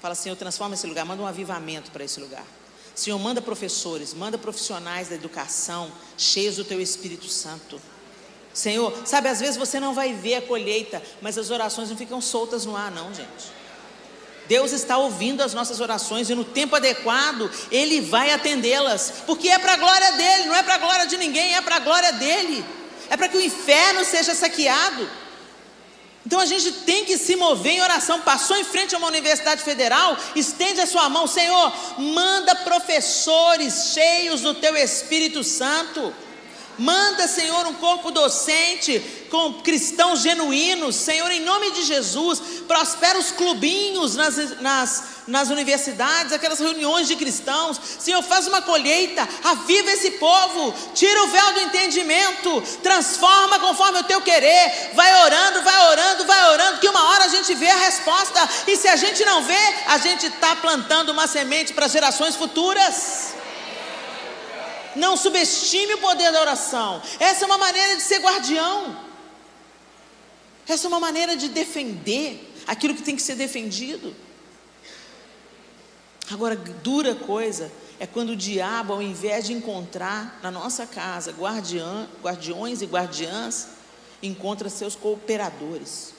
Fala: Senhor, transforma esse lugar, manda um avivamento para esse lugar. Senhor, manda professores, manda profissionais da educação, cheios do teu Espírito Santo. Senhor, sabe, às vezes você não vai ver a colheita, mas as orações não ficam soltas no ar não, gente. Deus está ouvindo as nossas orações e no tempo adequado Ele vai atendê-las, porque é para a glória dEle, não é para a glória de ninguém, é para a glória dEle. É para que o inferno seja saqueado. Então a gente tem que se mover em oração. Passou em frente a uma universidade federal, estende a sua mão: Senhor, manda professores cheios do teu Espírito Santo. Manda, Senhor, um corpo docente com cristãos genuínos. Senhor, em nome de Jesus, prospera os clubinhos nas universidades, aquelas reuniões de cristãos. Senhor, faz uma colheita, aviva esse povo, tira o véu do entendimento, transforma conforme o teu querer. Vai orando, vai orando, vai orando, que uma hora a gente vê a resposta. E se a gente não vê, a gente está plantando uma semente para gerações futuras. Não subestime o poder da oração. Essa é uma maneira de ser guardião. Essa é uma maneira de defender aquilo que tem que ser defendido. Agora, dura coisa é quando o diabo, ao invés de encontrar na nossa casa guardiões e guardiãs, encontra seus cooperadores.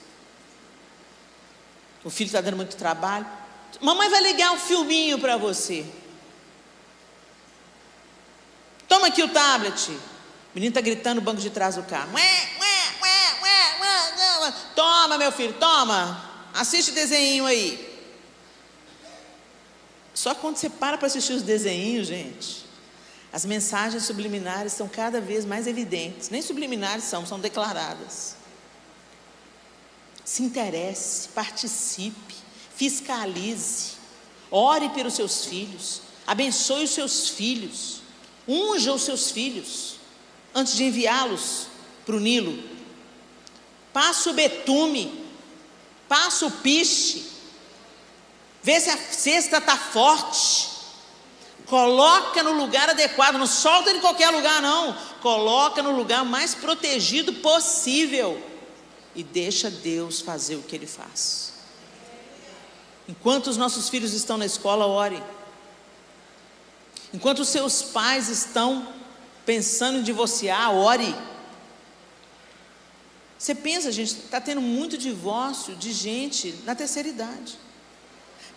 O filho está dando muito trabalho. Mamãe vai ligar um filminho para você. Toma aqui o tablet. O menino está gritando no banco de trás do carro. Toma, meu filho, toma. Assiste o desenho aí. Só quando você para assistir os desenhos, gente, as mensagens subliminares são cada vez mais evidentes. Nem subliminares são declaradas. Se interesse, participe, fiscalize, ore pelos seus filhos, abençoe os seus filhos, unja os seus filhos, antes de enviá-los para o Nilo. Passa o betume, passa o piche, vê se a cesta está forte, coloca no lugar adequado, não solta em qualquer lugar não, coloca no lugar mais protegido possível, e deixa Deus fazer o que Ele faz. Enquanto os nossos filhos estão na escola, ore. Enquanto os seus pais estão pensando em divorciar, ore. Você pensa, gente, está tendo muito divórcio de gente na terceira idade.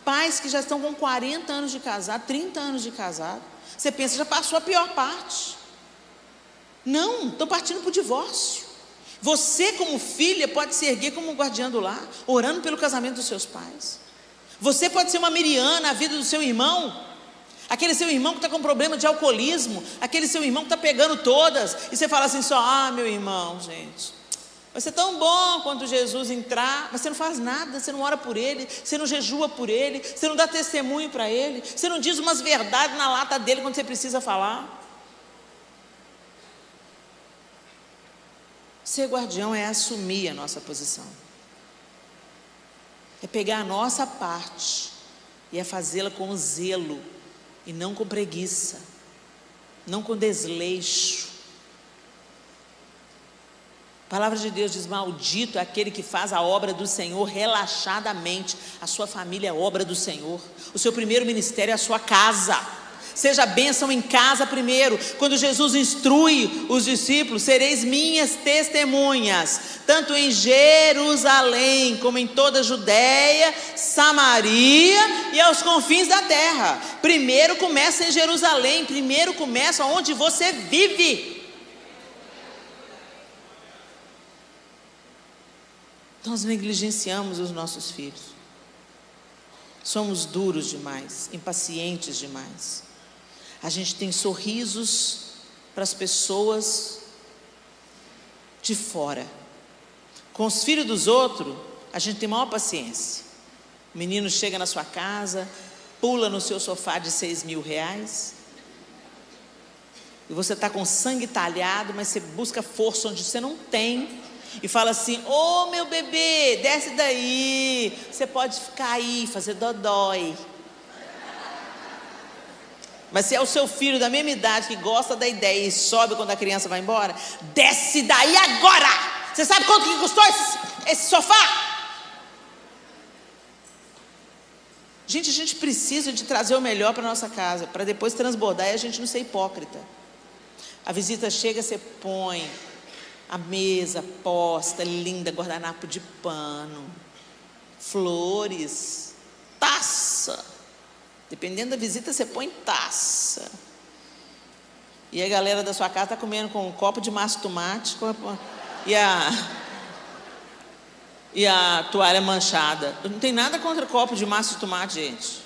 Pais que já estão com 40 anos de casado, 30 anos de casado. Você pensa, já passou a pior parte. Não, estão partindo para o divórcio. Você, como filha, pode se erguer como um guardiã do lar, orando pelo casamento dos seus pais. Você pode ser uma Miriam na vida do seu irmão, aquele seu irmão que está com problema de alcoolismo, aquele seu irmão que está pegando todas, e você fala assim só, meu irmão, gente, vai ser tão bom quando Jesus entrar, mas você não faz nada, você não ora por ele, você não jejua por ele, você não dá testemunho para ele, você não diz umas verdades na lata dele quando você precisa falar. Ser guardião é assumir a nossa posição, é pegar a nossa parte e é fazê-la com zelo e não com preguiça, não com desleixo. A palavra de Deus diz: maldito é aquele que faz a obra do Senhor relaxadamente. A sua família é obra do Senhor, o seu primeiro ministério é a sua casa. Seja bênção em casa primeiro. Quando Jesus instrui os discípulos: sereis minhas testemunhas, tanto em Jerusalém, como em toda a Judéia, Samaria e aos confins da terra. Primeiro começa em Jerusalém, primeiro começa onde você vive. Nós negligenciamos os nossos filhos, somos duros demais, impacientes demais. A gente tem sorrisos para as pessoas de fora. Com os filhos dos outros, a gente tem maior paciência. O menino chega na sua casa, pula no seu sofá de R$6.000, e você está com sangue talhado, mas você busca força onde você não tem, e fala assim: ô meu bebê, desce daí, você pode ficar aí, fazer dodói. Mas se é o seu filho da mesma idade que gosta da ideia e sobe quando a criança vai embora, desce daí agora. Você sabe quanto que custou esse sofá? Gente, a gente precisa de trazer o melhor para a nossa casa, para depois transbordar e a gente não ser hipócrita. A visita chega, você põe a mesa posta, linda, guardanapo de pano, flores, taça. Dependendo da visita, você põe taça. E a galera da sua casa está comendo com um copo de massa de tomate e a toalha manchada. Eu não tenho nada contra copo de massa de tomate, gente.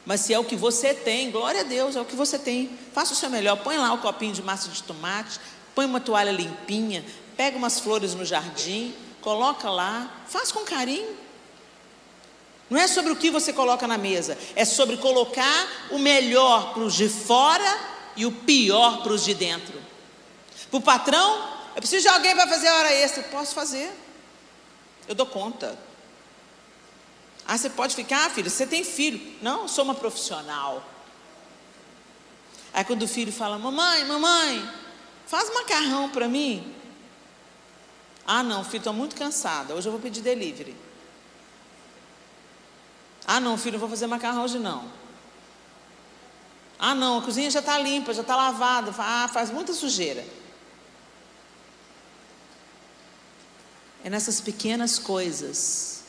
Mas se é o que você tem, glória a Deus, é o que você tem. Faça o seu melhor, põe lá o copinho de massa de tomate, põe uma toalha limpinha, pega umas flores no jardim, coloca lá, faz com carinho. Não é sobre o que você coloca na mesa, é sobre colocar o melhor para os de fora e o pior para os de dentro. Para o patrão: eu preciso de alguém para fazer hora extra. Posso fazer, eu dou conta. Ah, você pode ficar, filho? Você tem filho? Não, eu sou uma profissional. Aí quando o filho fala: mamãe, faz macarrão para mim. Ah não, filho, estou muito cansada, hoje eu vou pedir delivery. Ah, não, filho, não vou fazer macarrão hoje não. Ah, não, a cozinha já está limpa, já está lavada. Ah, faz muita sujeira. É nessas pequenas coisas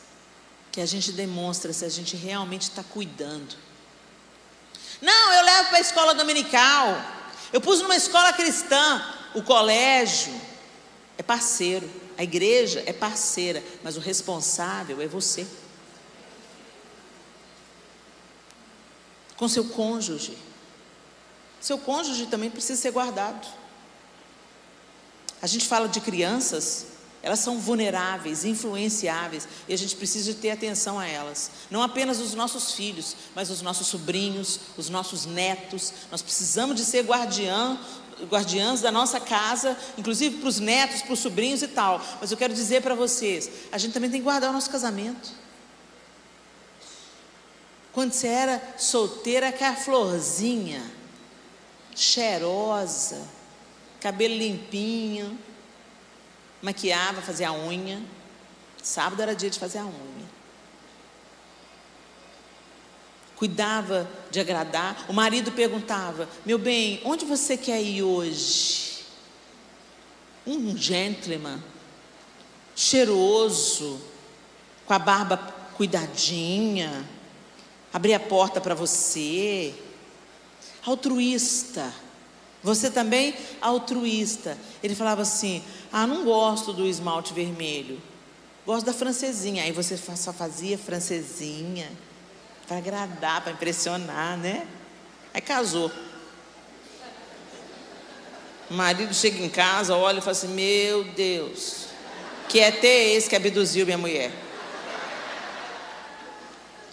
que a gente demonstra se a gente realmente está cuidando. Não, eu levo para a escola dominical. Eu pus numa escola cristã. O colégio é parceiro. A igreja é parceira. Mas o responsável é você. Com seu cônjuge. Seu cônjuge também precisa ser guardado. A gente fala de crianças. Elas são vulneráveis, influenciáveis, e a gente precisa ter atenção a elas. Não apenas os nossos filhos, mas os nossos sobrinhos, os nossos netos. Nós precisamos de ser guardiãs da nossa casa, inclusive para os netos, para os sobrinhos e tal. Mas eu quero dizer para vocês, a gente também tem que guardar o nosso casamento. Quando você era solteira, com a florzinha, cheirosa, cabelo limpinho, maquiava, fazia a unha. Sábado era dia de fazer a unha. Cuidava de agradar. O marido perguntava: meu bem, onde você quer ir hoje? Um gentleman, cheiroso, com a barba cuidadinha, abrir a porta para você. Altruísta. Você também altruísta. Ele falava assim: ah, não gosto do esmalte vermelho, gosto da francesinha. Aí você só fazia francesinha para agradar, para impressionar, né? Aí casou. O marido chega em casa, olha e fala assim: meu Deus, que ET é esse que abduziu minha mulher?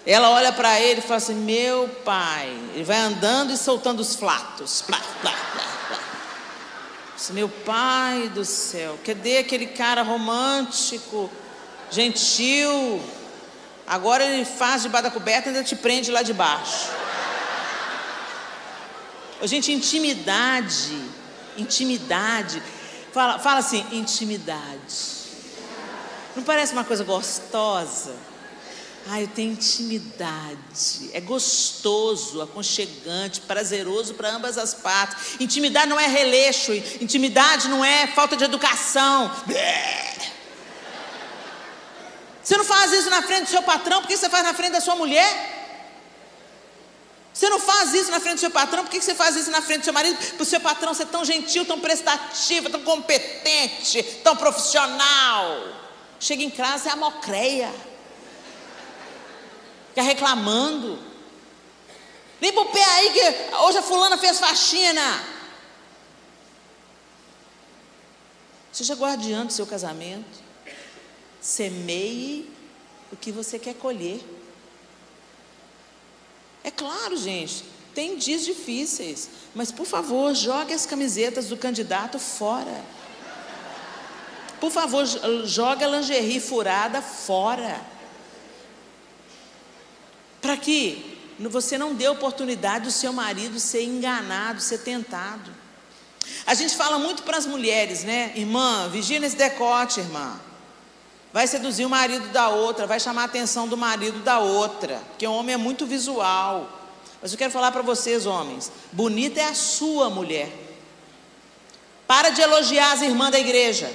Ela olha para ele e fala assim: meu pai. Ele vai andando e soltando os flatos. Plá, plá, plá, plá. Meu pai do céu, cadê aquele cara romântico, gentil? Agora ele faz debaixo da coberta e ainda te prende lá de baixo. Gente, intimidade. Fala assim, intimidade. Não parece uma coisa gostosa? Ah, eu tenho intimidade. É gostoso, aconchegante, prazeroso para ambas as partes. Intimidade não é releixo. Intimidade não é falta de educação. Você não faz isso na frente do seu patrão, por que você faz na frente da sua mulher? Você não faz isso na frente do seu patrão, por que você faz isso na frente do seu marido? Para o seu patrão ser tão gentil, tão prestativo, tão competente, tão profissional. Chega em casa, é a mocreia. Fica reclamando. Limpa o pé aí que hoje a fulana fez faxina. Seja guardiã do seu casamento. Semeie o que você quer colher. É claro, gente, tem dias difíceis, mas por favor, jogue as camisetas do candidato fora. Por favor, jogue a lingerie furada fora. Para que você não dê oportunidade do seu marido ser enganado, ser tentado. A gente fala muito para as mulheres, né? Irmã, vigia nesse decote, irmã. Vai seduzir o marido da outra, vai chamar a atenção do marido da outra, porque o homem é muito visual. Mas eu quero falar para vocês, homens, bonita é a sua mulher. Para de elogiar as irmãs da igreja.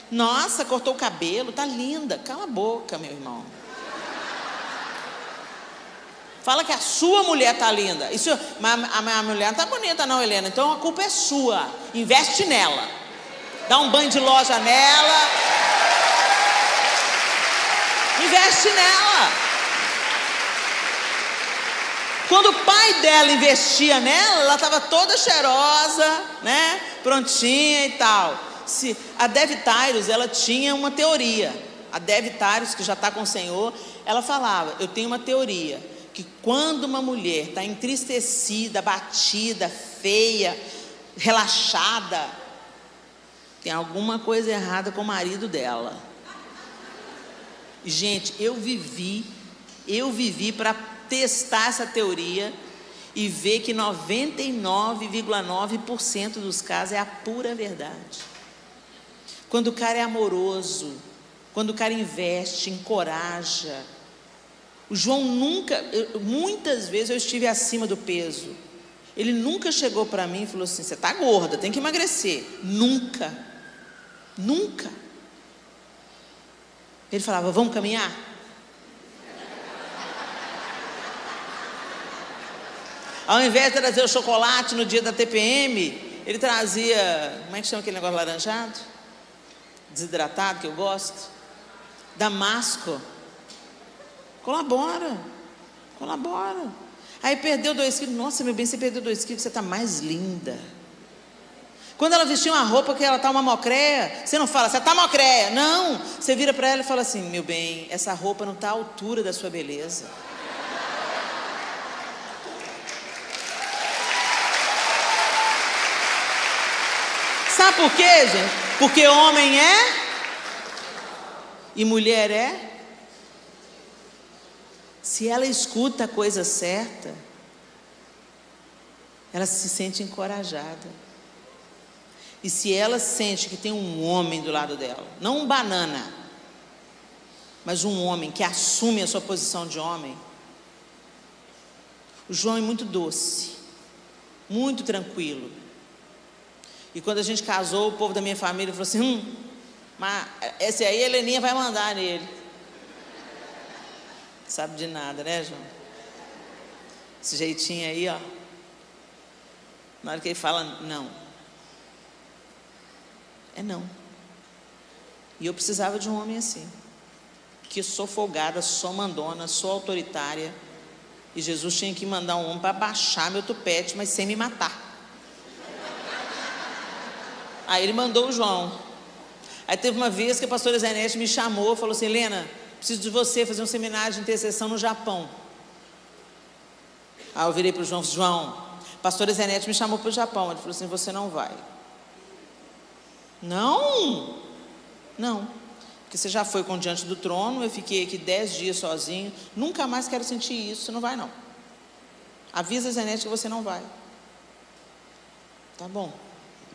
Nossa, cortou o cabelo, tá linda. Cala a boca, meu irmão. Fala que a sua mulher está linda. Isso, mas a minha mulher não está bonita não, Helena. Então a culpa é sua. Investe nela. Dá um banho de loja nela. Investe nela. Quando o pai dela investia nela, ela estava toda cheirosa, né? Prontinha e tal. A Dev Tyrus, ela tinha uma teoria. A Dev Tyrus, que já está com o Senhor, ela falava: eu tenho uma teoria, que quando uma mulher está entristecida, abatida, feia, relaxada, tem alguma coisa errada com o marido dela. Gente, eu vivi para testar essa teoria e ver que 99,9% dos casos é a pura verdade. Quando o cara é amoroso, quando o cara investe, encoraja, O João nunca, muitas vezes eu estive acima do peso. Ele nunca chegou para mim e falou assim: você está gorda, tem que emagrecer. Nunca. Nunca. Ele falava: vamos caminhar? Ao invés de trazer o chocolate no dia da TPM, ele trazia, como é que chama aquele negócio laranjado? Desidratado, que eu gosto. Damasco. Colabora. Aí perdeu 2 quilos. Nossa, meu bem, você perdeu 2 quilos, você está mais linda. Quando ela vestiu uma roupa que ela está uma mocréia, você não fala: você está mocréia. Não, você vira para ela e fala assim: meu bem, essa roupa não está à altura da sua beleza. Sabe por quê, gente? Porque homem é e mulher é. Se ela escuta a coisa certa, ela se sente encorajada. E se ela sente que tem um homem do lado dela, não um banana, mas um homem que assume a sua posição de homem. O João é muito doce, muito tranquilo. E quando a gente casou, o povo da minha família falou assim: mas esse aí a Heleninha vai mandar nele. Sabe de nada, né, João? Esse jeitinho aí, ó. Na hora que ele fala não, é não. E eu precisava de um homem assim, que sou folgada, sou mandona, sou autoritária. E Jesus tinha que mandar um homem para baixar meu tupete, mas sem me matar. Aí ele mandou o João. Aí teve uma vez que a pastora Zenete me chamou e falou assim: Helena, preciso de você fazer um seminário de intercessão no Japão. Aí eu virei para o João: João, a pastora Zenete me chamou para o Japão. Ele falou assim: você não vai. Não, porque você já foi com Diante do Trono, eu fiquei aqui 10 dias sozinho, nunca mais quero sentir isso, você não vai não. Avisa a Zenete que você não vai. Tá bom.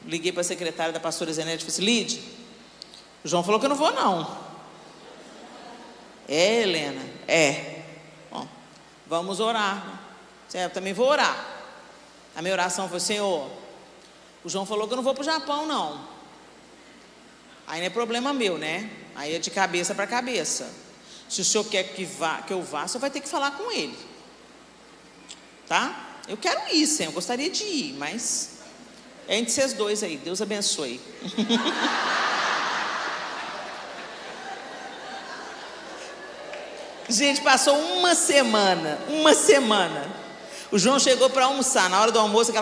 Liguei para a secretária da pastora Zenete e falei assim: Lide, o João falou que eu não vou não. É, Helena, é. Bom, vamos orar. Eu também vou orar. A minha oração foi: Senhor, o João falou que eu não vou para o Japão não. Aí não é problema meu, né? Aí é de cabeça para cabeça. Se o senhor quer que eu vá, o senhor vai ter que falar com ele. Tá? Eu quero ir, Senhor, eu gostaria de ir, mas é entre vocês dois aí, Deus abençoe. Gente, passou uma semana. O João chegou para almoçar. Na hora do almoço,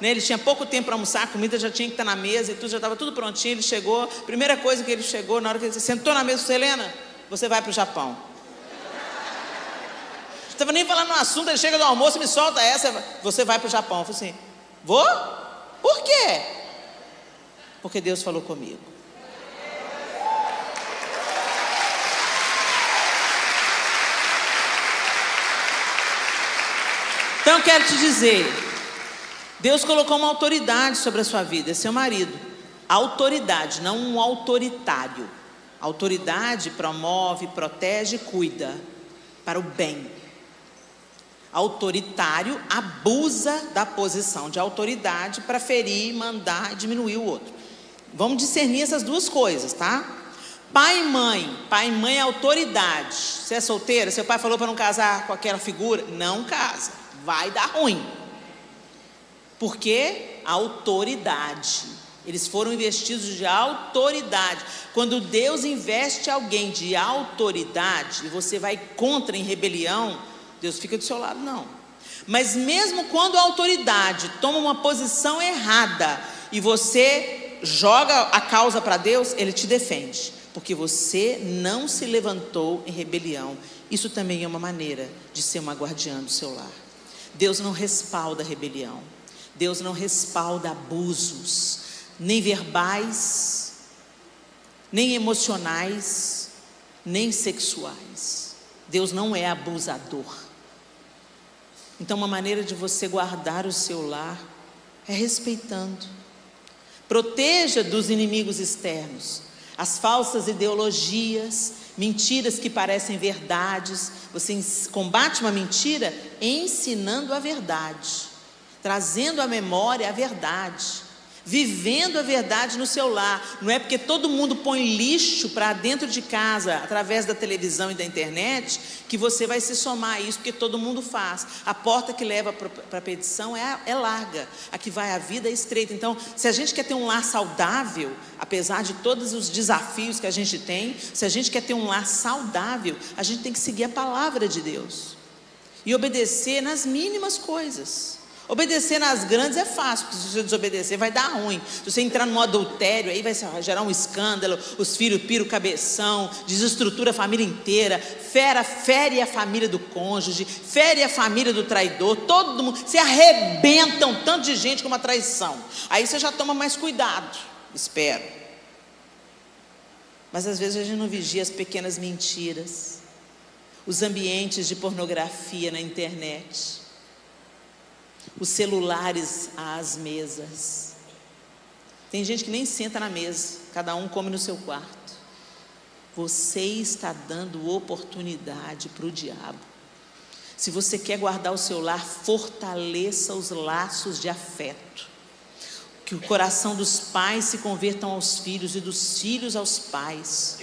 ele tinha pouco tempo para almoçar, a comida já tinha que estar na mesa e tudo, já estava tudo prontinho. Ele chegou, primeira coisa que ele chegou, na hora que ele sentou na mesa, disse: Helena, você vai para o Japão. Não estava nem falando no assunto, ele chega do almoço e me solta essa: você vai para o Japão. Eu falei assim: vou? Por quê? Porque Deus falou comigo. Então eu quero te dizer, Deus colocou uma autoridade sobre a sua vida, é seu marido. Autoridade, não um autoritário. Autoridade promove, protege e cuida para o bem. Autoritário abusa da posição de autoridade para ferir, mandar e diminuir o outro. Vamos discernir essas duas coisas, tá? Pai e mãe é autoridade. Você é solteira, seu pai falou para não casar com aquela figura, não casa, vai dar ruim. Porque autoridade, eles foram investidos de autoridade. Quando Deus investe alguém de autoridade e você vai contra em rebelião, Deus fica do seu lado, não. Mas mesmo quando a autoridade toma uma posição errada e você joga a causa para Deus, Ele te defende, porque você não se levantou em rebelião. Isso também é uma maneira de ser uma guardiã do seu lar. Deus não respalda rebelião. Deus não respalda abusos, nem verbais, nem emocionais, nem sexuais. Deus não é abusador. Então uma maneira de você guardar o seu lar é respeitando. Proteja dos inimigos externos, as falsas ideologias Mentiras que parecem verdades. Você combate uma mentira ensinando a verdade, trazendo à memória a verdade, vivendo a verdade no seu lar. Não é porque todo mundo põe lixo para dentro de casa, através da televisão e da internet, que você vai se somar a isso, porque todo mundo faz. A porta que leva para a perdição é larga, a que vai à vida é estreita. Então, se a gente quer ter um lar saudável, apesar de todos os desafios que a gente tem, se a gente quer ter um lar saudável, a gente tem que seguir a palavra de Deus e obedecer nas mínimas coisas. Obedecer nas grandes é fácil, porque se você desobedecer vai dar ruim. Se você entrar num adultério, aí vai gerar um escândalo, os filhos piram o cabeção, desestrutura a família inteira, fere a família do cônjuge, fere a família do traidor, todo mundo, se arrebenta um tanto de gente com uma traição. Aí você já toma mais cuidado, espero. Mas às vezes a gente não vigia as pequenas mentiras, os ambientes de pornografia na internet, os celulares às mesas. Tem gente que nem senta na mesa, cada um come no seu quarto. Você está dando oportunidade para o diabo. Se você quer guardar o seu lar, fortaleça os laços de afeto. Que o coração dos pais se convertam aos filhos e dos filhos aos pais.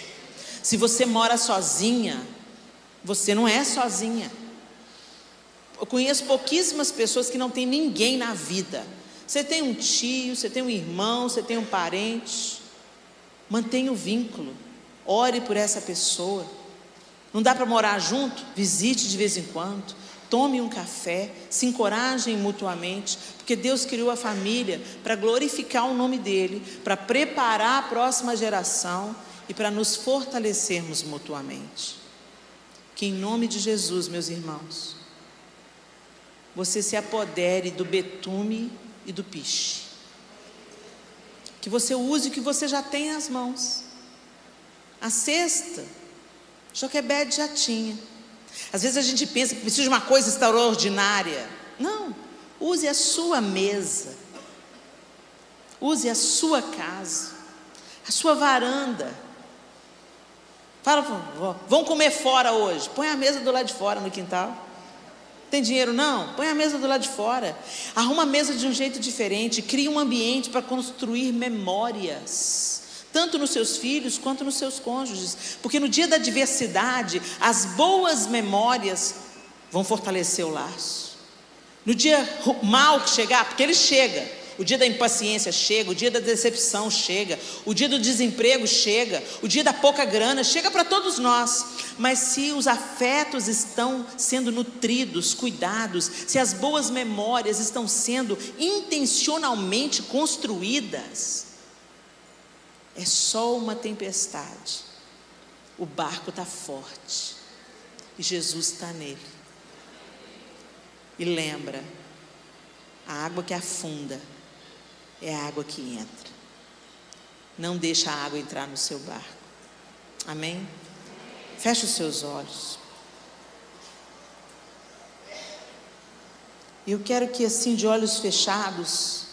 Se você mora sozinha, você não é sozinha. Eu conheço pouquíssimas pessoas que não tem ninguém na vida. Você tem um tio, você tem um irmão, você tem um parente. Mantenha o vínculo. Ore por essa pessoa. Não dá para morar junto? Visite de vez em quando. Tome um café. Se encorajem mutuamente. Porque Deus criou a família para glorificar o nome dEle, para preparar a próxima geração e para nos fortalecermos mutuamente. Que em nome de Jesus, meus irmãos, você se apodere do betume e do piche. Que você use o que você já tem nas mãos. A cesta, Joquebede já tinha. Às vezes a gente pensa que precisa de uma coisa extraordinária. Não, use a sua mesa. Use a sua casa, a sua varanda. Fala, vamos comer fora hoje. Põe a mesa do lado de fora no quintal. Tem dinheiro não? Põe a mesa do lado de fora. Arruma a mesa de um jeito diferente. Cria um ambiente para construir memórias, tanto nos seus filhos quanto nos seus cônjuges. Porque no dia da adversidade, as boas memórias vão fortalecer o laço. No dia mal que chegar, porque ele chega. O dia da impaciência chega, o dia da decepção chega, o dia do desemprego chega, o dia da pouca grana chega para todos nós. Mas se os afetos estão sendo nutridos, cuidados, se as boas memórias estão sendo intencionalmente construídas, é só uma tempestade, o barco está forte e Jesus está nele. E lembra, a água que afunda é a água que entra. Não deixa a água entrar no seu barco. Amém? Feche os seus olhos. Eu quero que assim, de olhos fechados,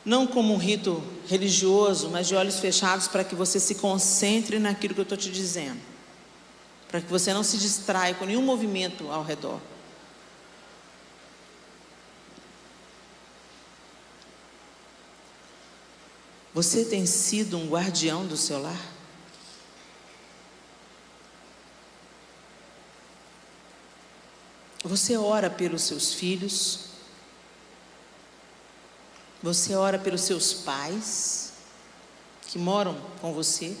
não como um rito religioso, mas de olhos fechados, para que você se concentre naquilo que eu estou te dizendo, para que você não se distraia com nenhum movimento ao redor. Você tem sido um guardião do seu lar? Você ora pelos seus filhos? Você ora pelos seus pais que moram com você?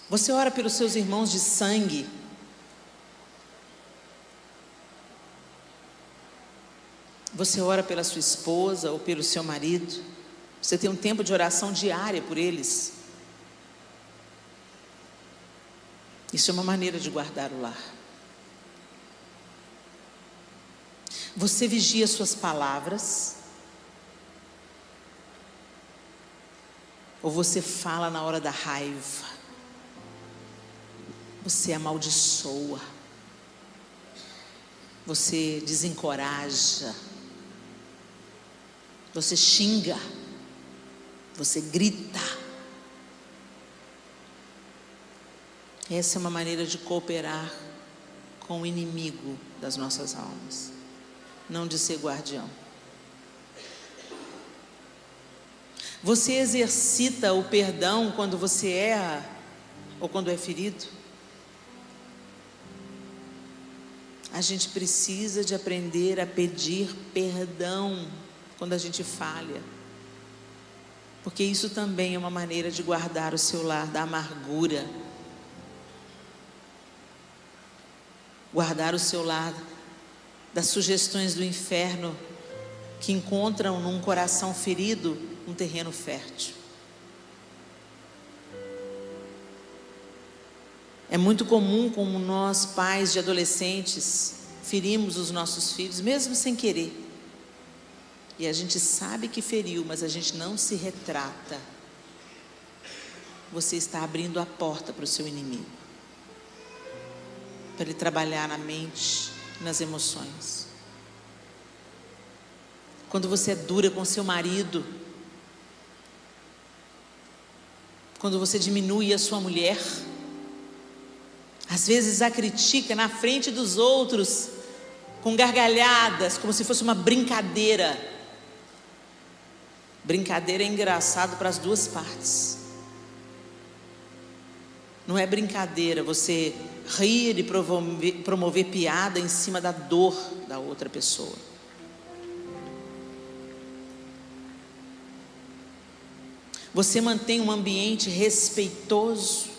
Você ora pelos seus irmãos de sangue? Você ora pela sua esposa ou pelo seu marido? Você tem um tempo de oração diária por eles? Isso é uma maneira de guardar o lar. Você vigia suas palavras? Ou você fala na hora da raiva? Você amaldiçoa? Você desencoraja? Você xinga? Você grita. Essa é uma maneira de cooperar com o inimigo das nossas almas, não de ser guardião. Você exercita o perdão quando você erra ou quando é ferido? A gente precisa de aprender a pedir perdão quando a gente falha, porque isso também é uma maneira de guardar o seu lar da amargura, guardar o seu lar das sugestões do inferno que encontram num coração ferido um terreno fértil. É muito comum, como nós, pais de adolescentes, ferimos os nossos filhos, mesmo sem querer. E a gente sabe que feriu, mas a gente não se retrata. Você está abrindo a porta para o seu inimigo, para ele trabalhar na mente, nas emoções. Quando você é dura com seu marido, quando você diminui a sua mulher, às vezes a critica na frente dos outros, com gargalhadas, como se fosse uma brincadeira. Brincadeira é engraçado para as duas partes. Não é brincadeira você rir e promover piada em cima da dor da outra pessoa. Você mantém um ambiente respeitoso,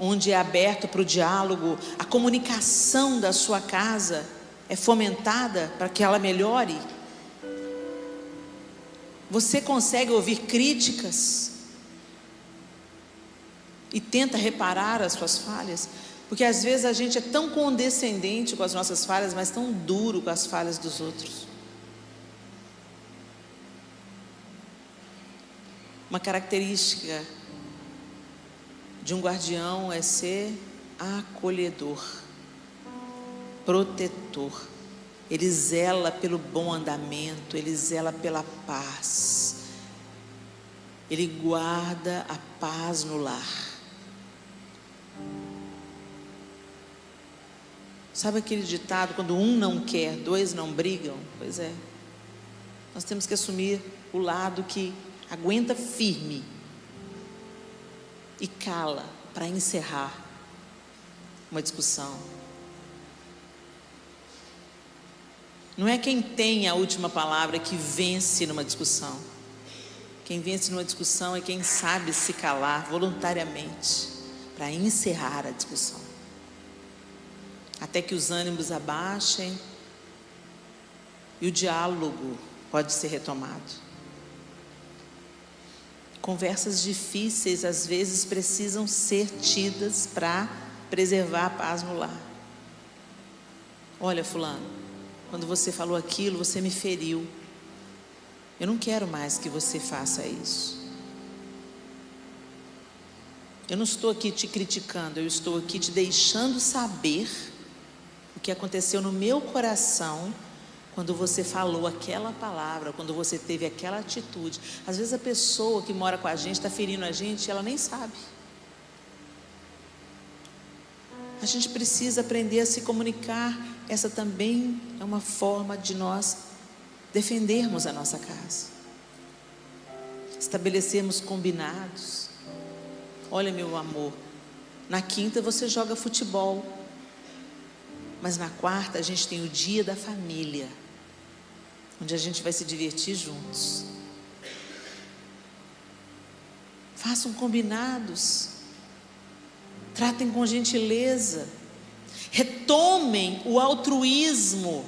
onde é aberto para o diálogo, a comunicação da sua casa é fomentada para que ela melhore. Você consegue ouvir críticas e tenta reparar as suas falhas, porque às vezes a gente é tão condescendente com as nossas falhas, mas tão duro com as falhas dos outros. Uma característica de um guardião é ser acolhedor, protetor. Ele zela pelo bom andamento, ele zela pela paz, ele guarda a paz no lar. Sabe aquele ditado, quando um não quer, dois não brigam? Pois é, nós temos que assumir o lado que aguenta firme e cala para encerrar uma discussão. Não é quem tem a última palavra que vence numa discussão. Quem vence numa discussão é quem sabe se calar voluntariamente para encerrar a discussão, até que os ânimos abaixem e o diálogo pode ser retomado. Conversas difíceis às vezes precisam ser tidas para preservar a paz no lar. Olha, fulano, quando você falou aquilo, você me feriu. Eu não quero mais que você faça isso. Eu não estou aqui te criticando, eu estou aqui te deixando saber o que aconteceu no meu coração quando você falou aquela palavra, quando você teve aquela atitude. Às vezes a pessoa que mora com a gente está ferindo a gente e ela nem sabe. A gente precisa aprender a se comunicar. Essa também é uma forma de nós defendermos a nossa casa, estabelecermos combinados. Olha, meu amor, na quinta você joga futebol, mas na quarta a gente tem o dia da família, onde a gente vai se divertir juntos. Façam combinados, tratem com gentileza, retomem o altruísmo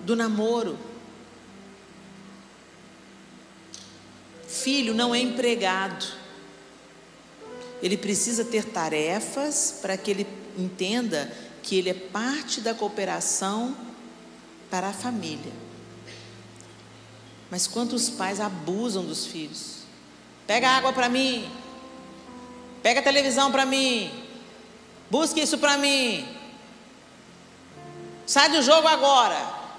do namoro. Filho não é empregado, ele precisa ter tarefas para que ele entenda que ele é parte da cooperação para a família. Mas quantos pais abusam dos filhos? Pega água para mim, pega televisão para mim, busque isso para mim, sai do jogo agora,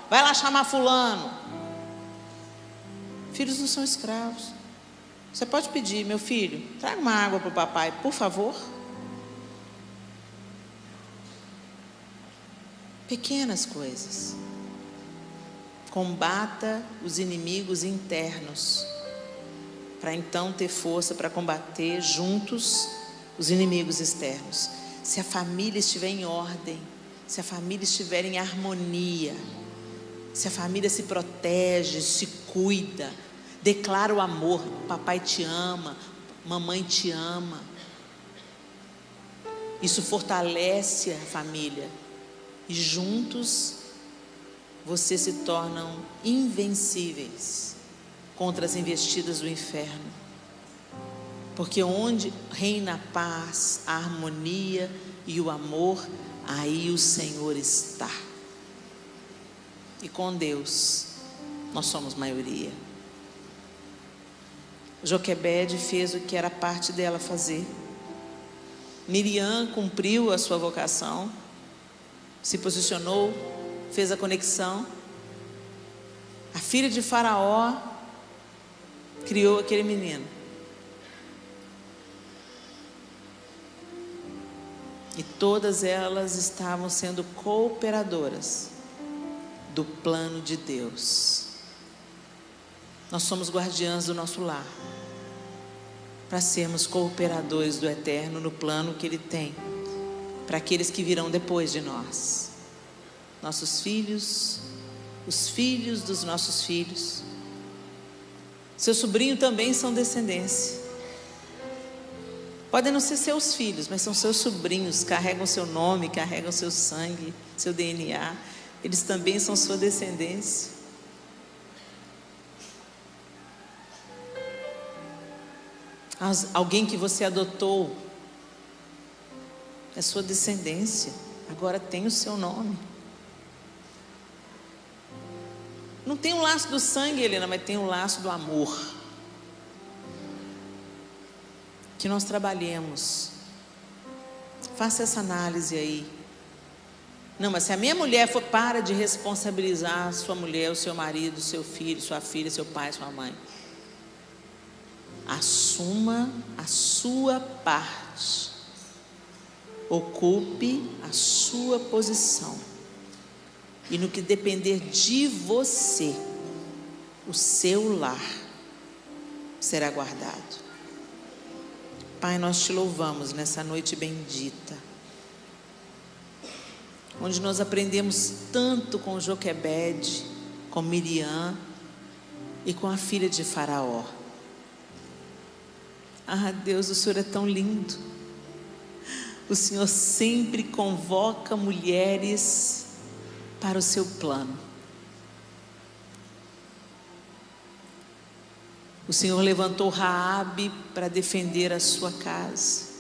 vai lá chamar fulano. Filhos não são escravos. Você pode pedir: meu filho, traga uma água para o papai, por favor. Pequenas coisas. Combata os inimigos internos, para então ter força para combater juntos os inimigos externos. Se a família estiver em ordem, se a família estiver em harmonia, se a família se protege, se cuida, declara o amor: papai te ama, mamãe te ama. Isso fortalece a família e juntos vocês se tornam invencíveis contra as investidas do inferno. Porque onde reina a paz, a harmonia e o amor, aí o Senhor está. E com Deus, nós somos maioria. Joquebede fez o que era parte dela fazer. Miriam cumpriu a sua vocação, se posicionou, fez a conexão. A filha de Faraó criou aquele menino. E todas elas estavam sendo cooperadoras do plano de Deus. Nós somos guardiãs do nosso lar, para sermos cooperadores do Eterno no plano que Ele tem para aqueles que virão depois de nós. Nossos filhos, os filhos dos nossos filhos. Seu sobrinho também são descendência. Podem não ser seus filhos, mas são seus sobrinhos, carregam seu nome, carregam seu sangue, seu DNA. Eles também são sua descendência. Alguém que você adotou é sua descendência, agora tem o seu nome. Não tem um laço do sangue, Helena, mas tem um laço do amor. Que nós trabalhemos. Faça essa análise aí. Não, mas se a minha mulher for, para de responsabilizar sua mulher, o seu marido, seu filho, sua filha, seu pai, sua mãe. Assuma a sua parte. Ocupe a sua posição. E no que depender de você, o seu lar será guardado. Pai, nós te louvamos nessa noite bendita, onde nós aprendemos tanto com Joquebede, com Miriam e com a filha de Faraó. Ah, Deus, o Senhor é tão lindo. O Senhor sempre convoca mulheres para o seu plano. O Senhor levantou Raabe para defender a sua casa.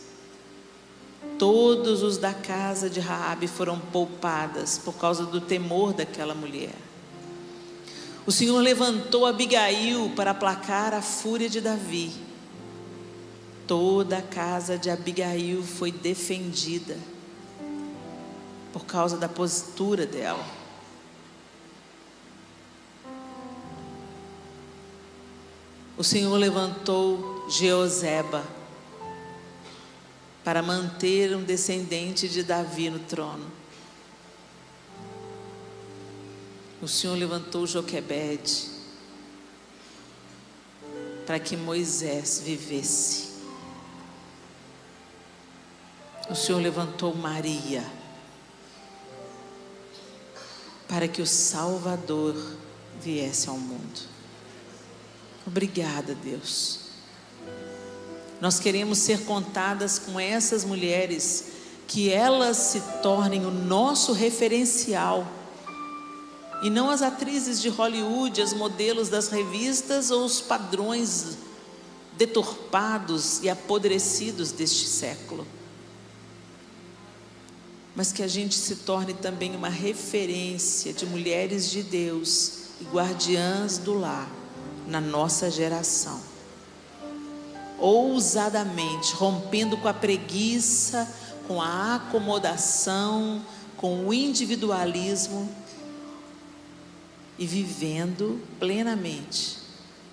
Todos os da casa de Raabe foram poupadas por causa do temor daquela mulher. O Senhor levantou Abigail para aplacar a fúria de Davi. Toda a casa de Abigail foi defendida por causa da postura dela. O Senhor levantou Jeoseba para manter um descendente de Davi no trono. O Senhor levantou Joquebede para que Moisés vivesse. O Senhor levantou Maria para que o Salvador viesse ao mundo. Obrigada, Deus. Nós queremos ser contadas com essas mulheres, que elas se tornem o nosso referencial, e não as atrizes de Hollywood, as modelos das revistas ou os padrões deturpados e apodrecidos deste século. Mas que a gente se torne também uma referência de mulheres de Deus e guardiãs do lar na nossa geração, ousadamente, rompendo com a preguiça, com a acomodação, com o individualismo e vivendo plenamente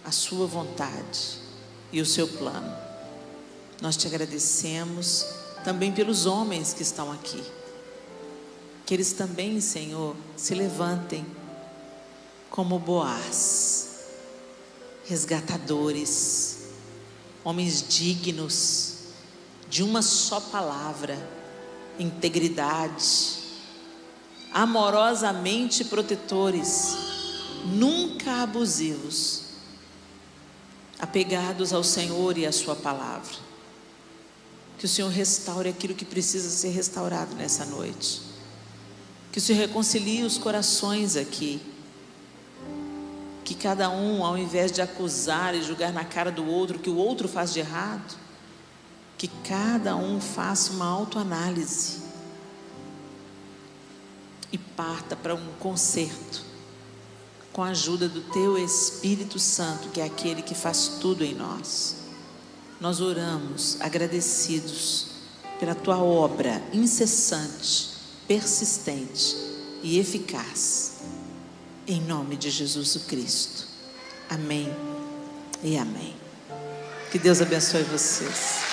a sua vontade e o seu plano. Nós te agradecemos também pelos homens que estão aqui. Que eles também, Senhor, se levantem como Boaz, resgatadores, homens dignos de uma só palavra, integridade, amorosamente protetores, nunca abusivos, apegados ao Senhor e à sua palavra. Que o Senhor restaure aquilo que precisa ser restaurado nessa noite. Que o Senhor reconcilie os corações aqui. Que cada um, ao invés de acusar e julgar na cara do outro o que o outro faz de errado, que cada um faça uma autoanálise e parta para um conserto com a ajuda do Teu Espírito Santo, que é aquele que faz tudo em nós. Nós oramos agradecidos pela Tua obra incessante, persistente e eficaz. Em nome de Jesus Cristo. Amém e amém. Que Deus abençoe vocês.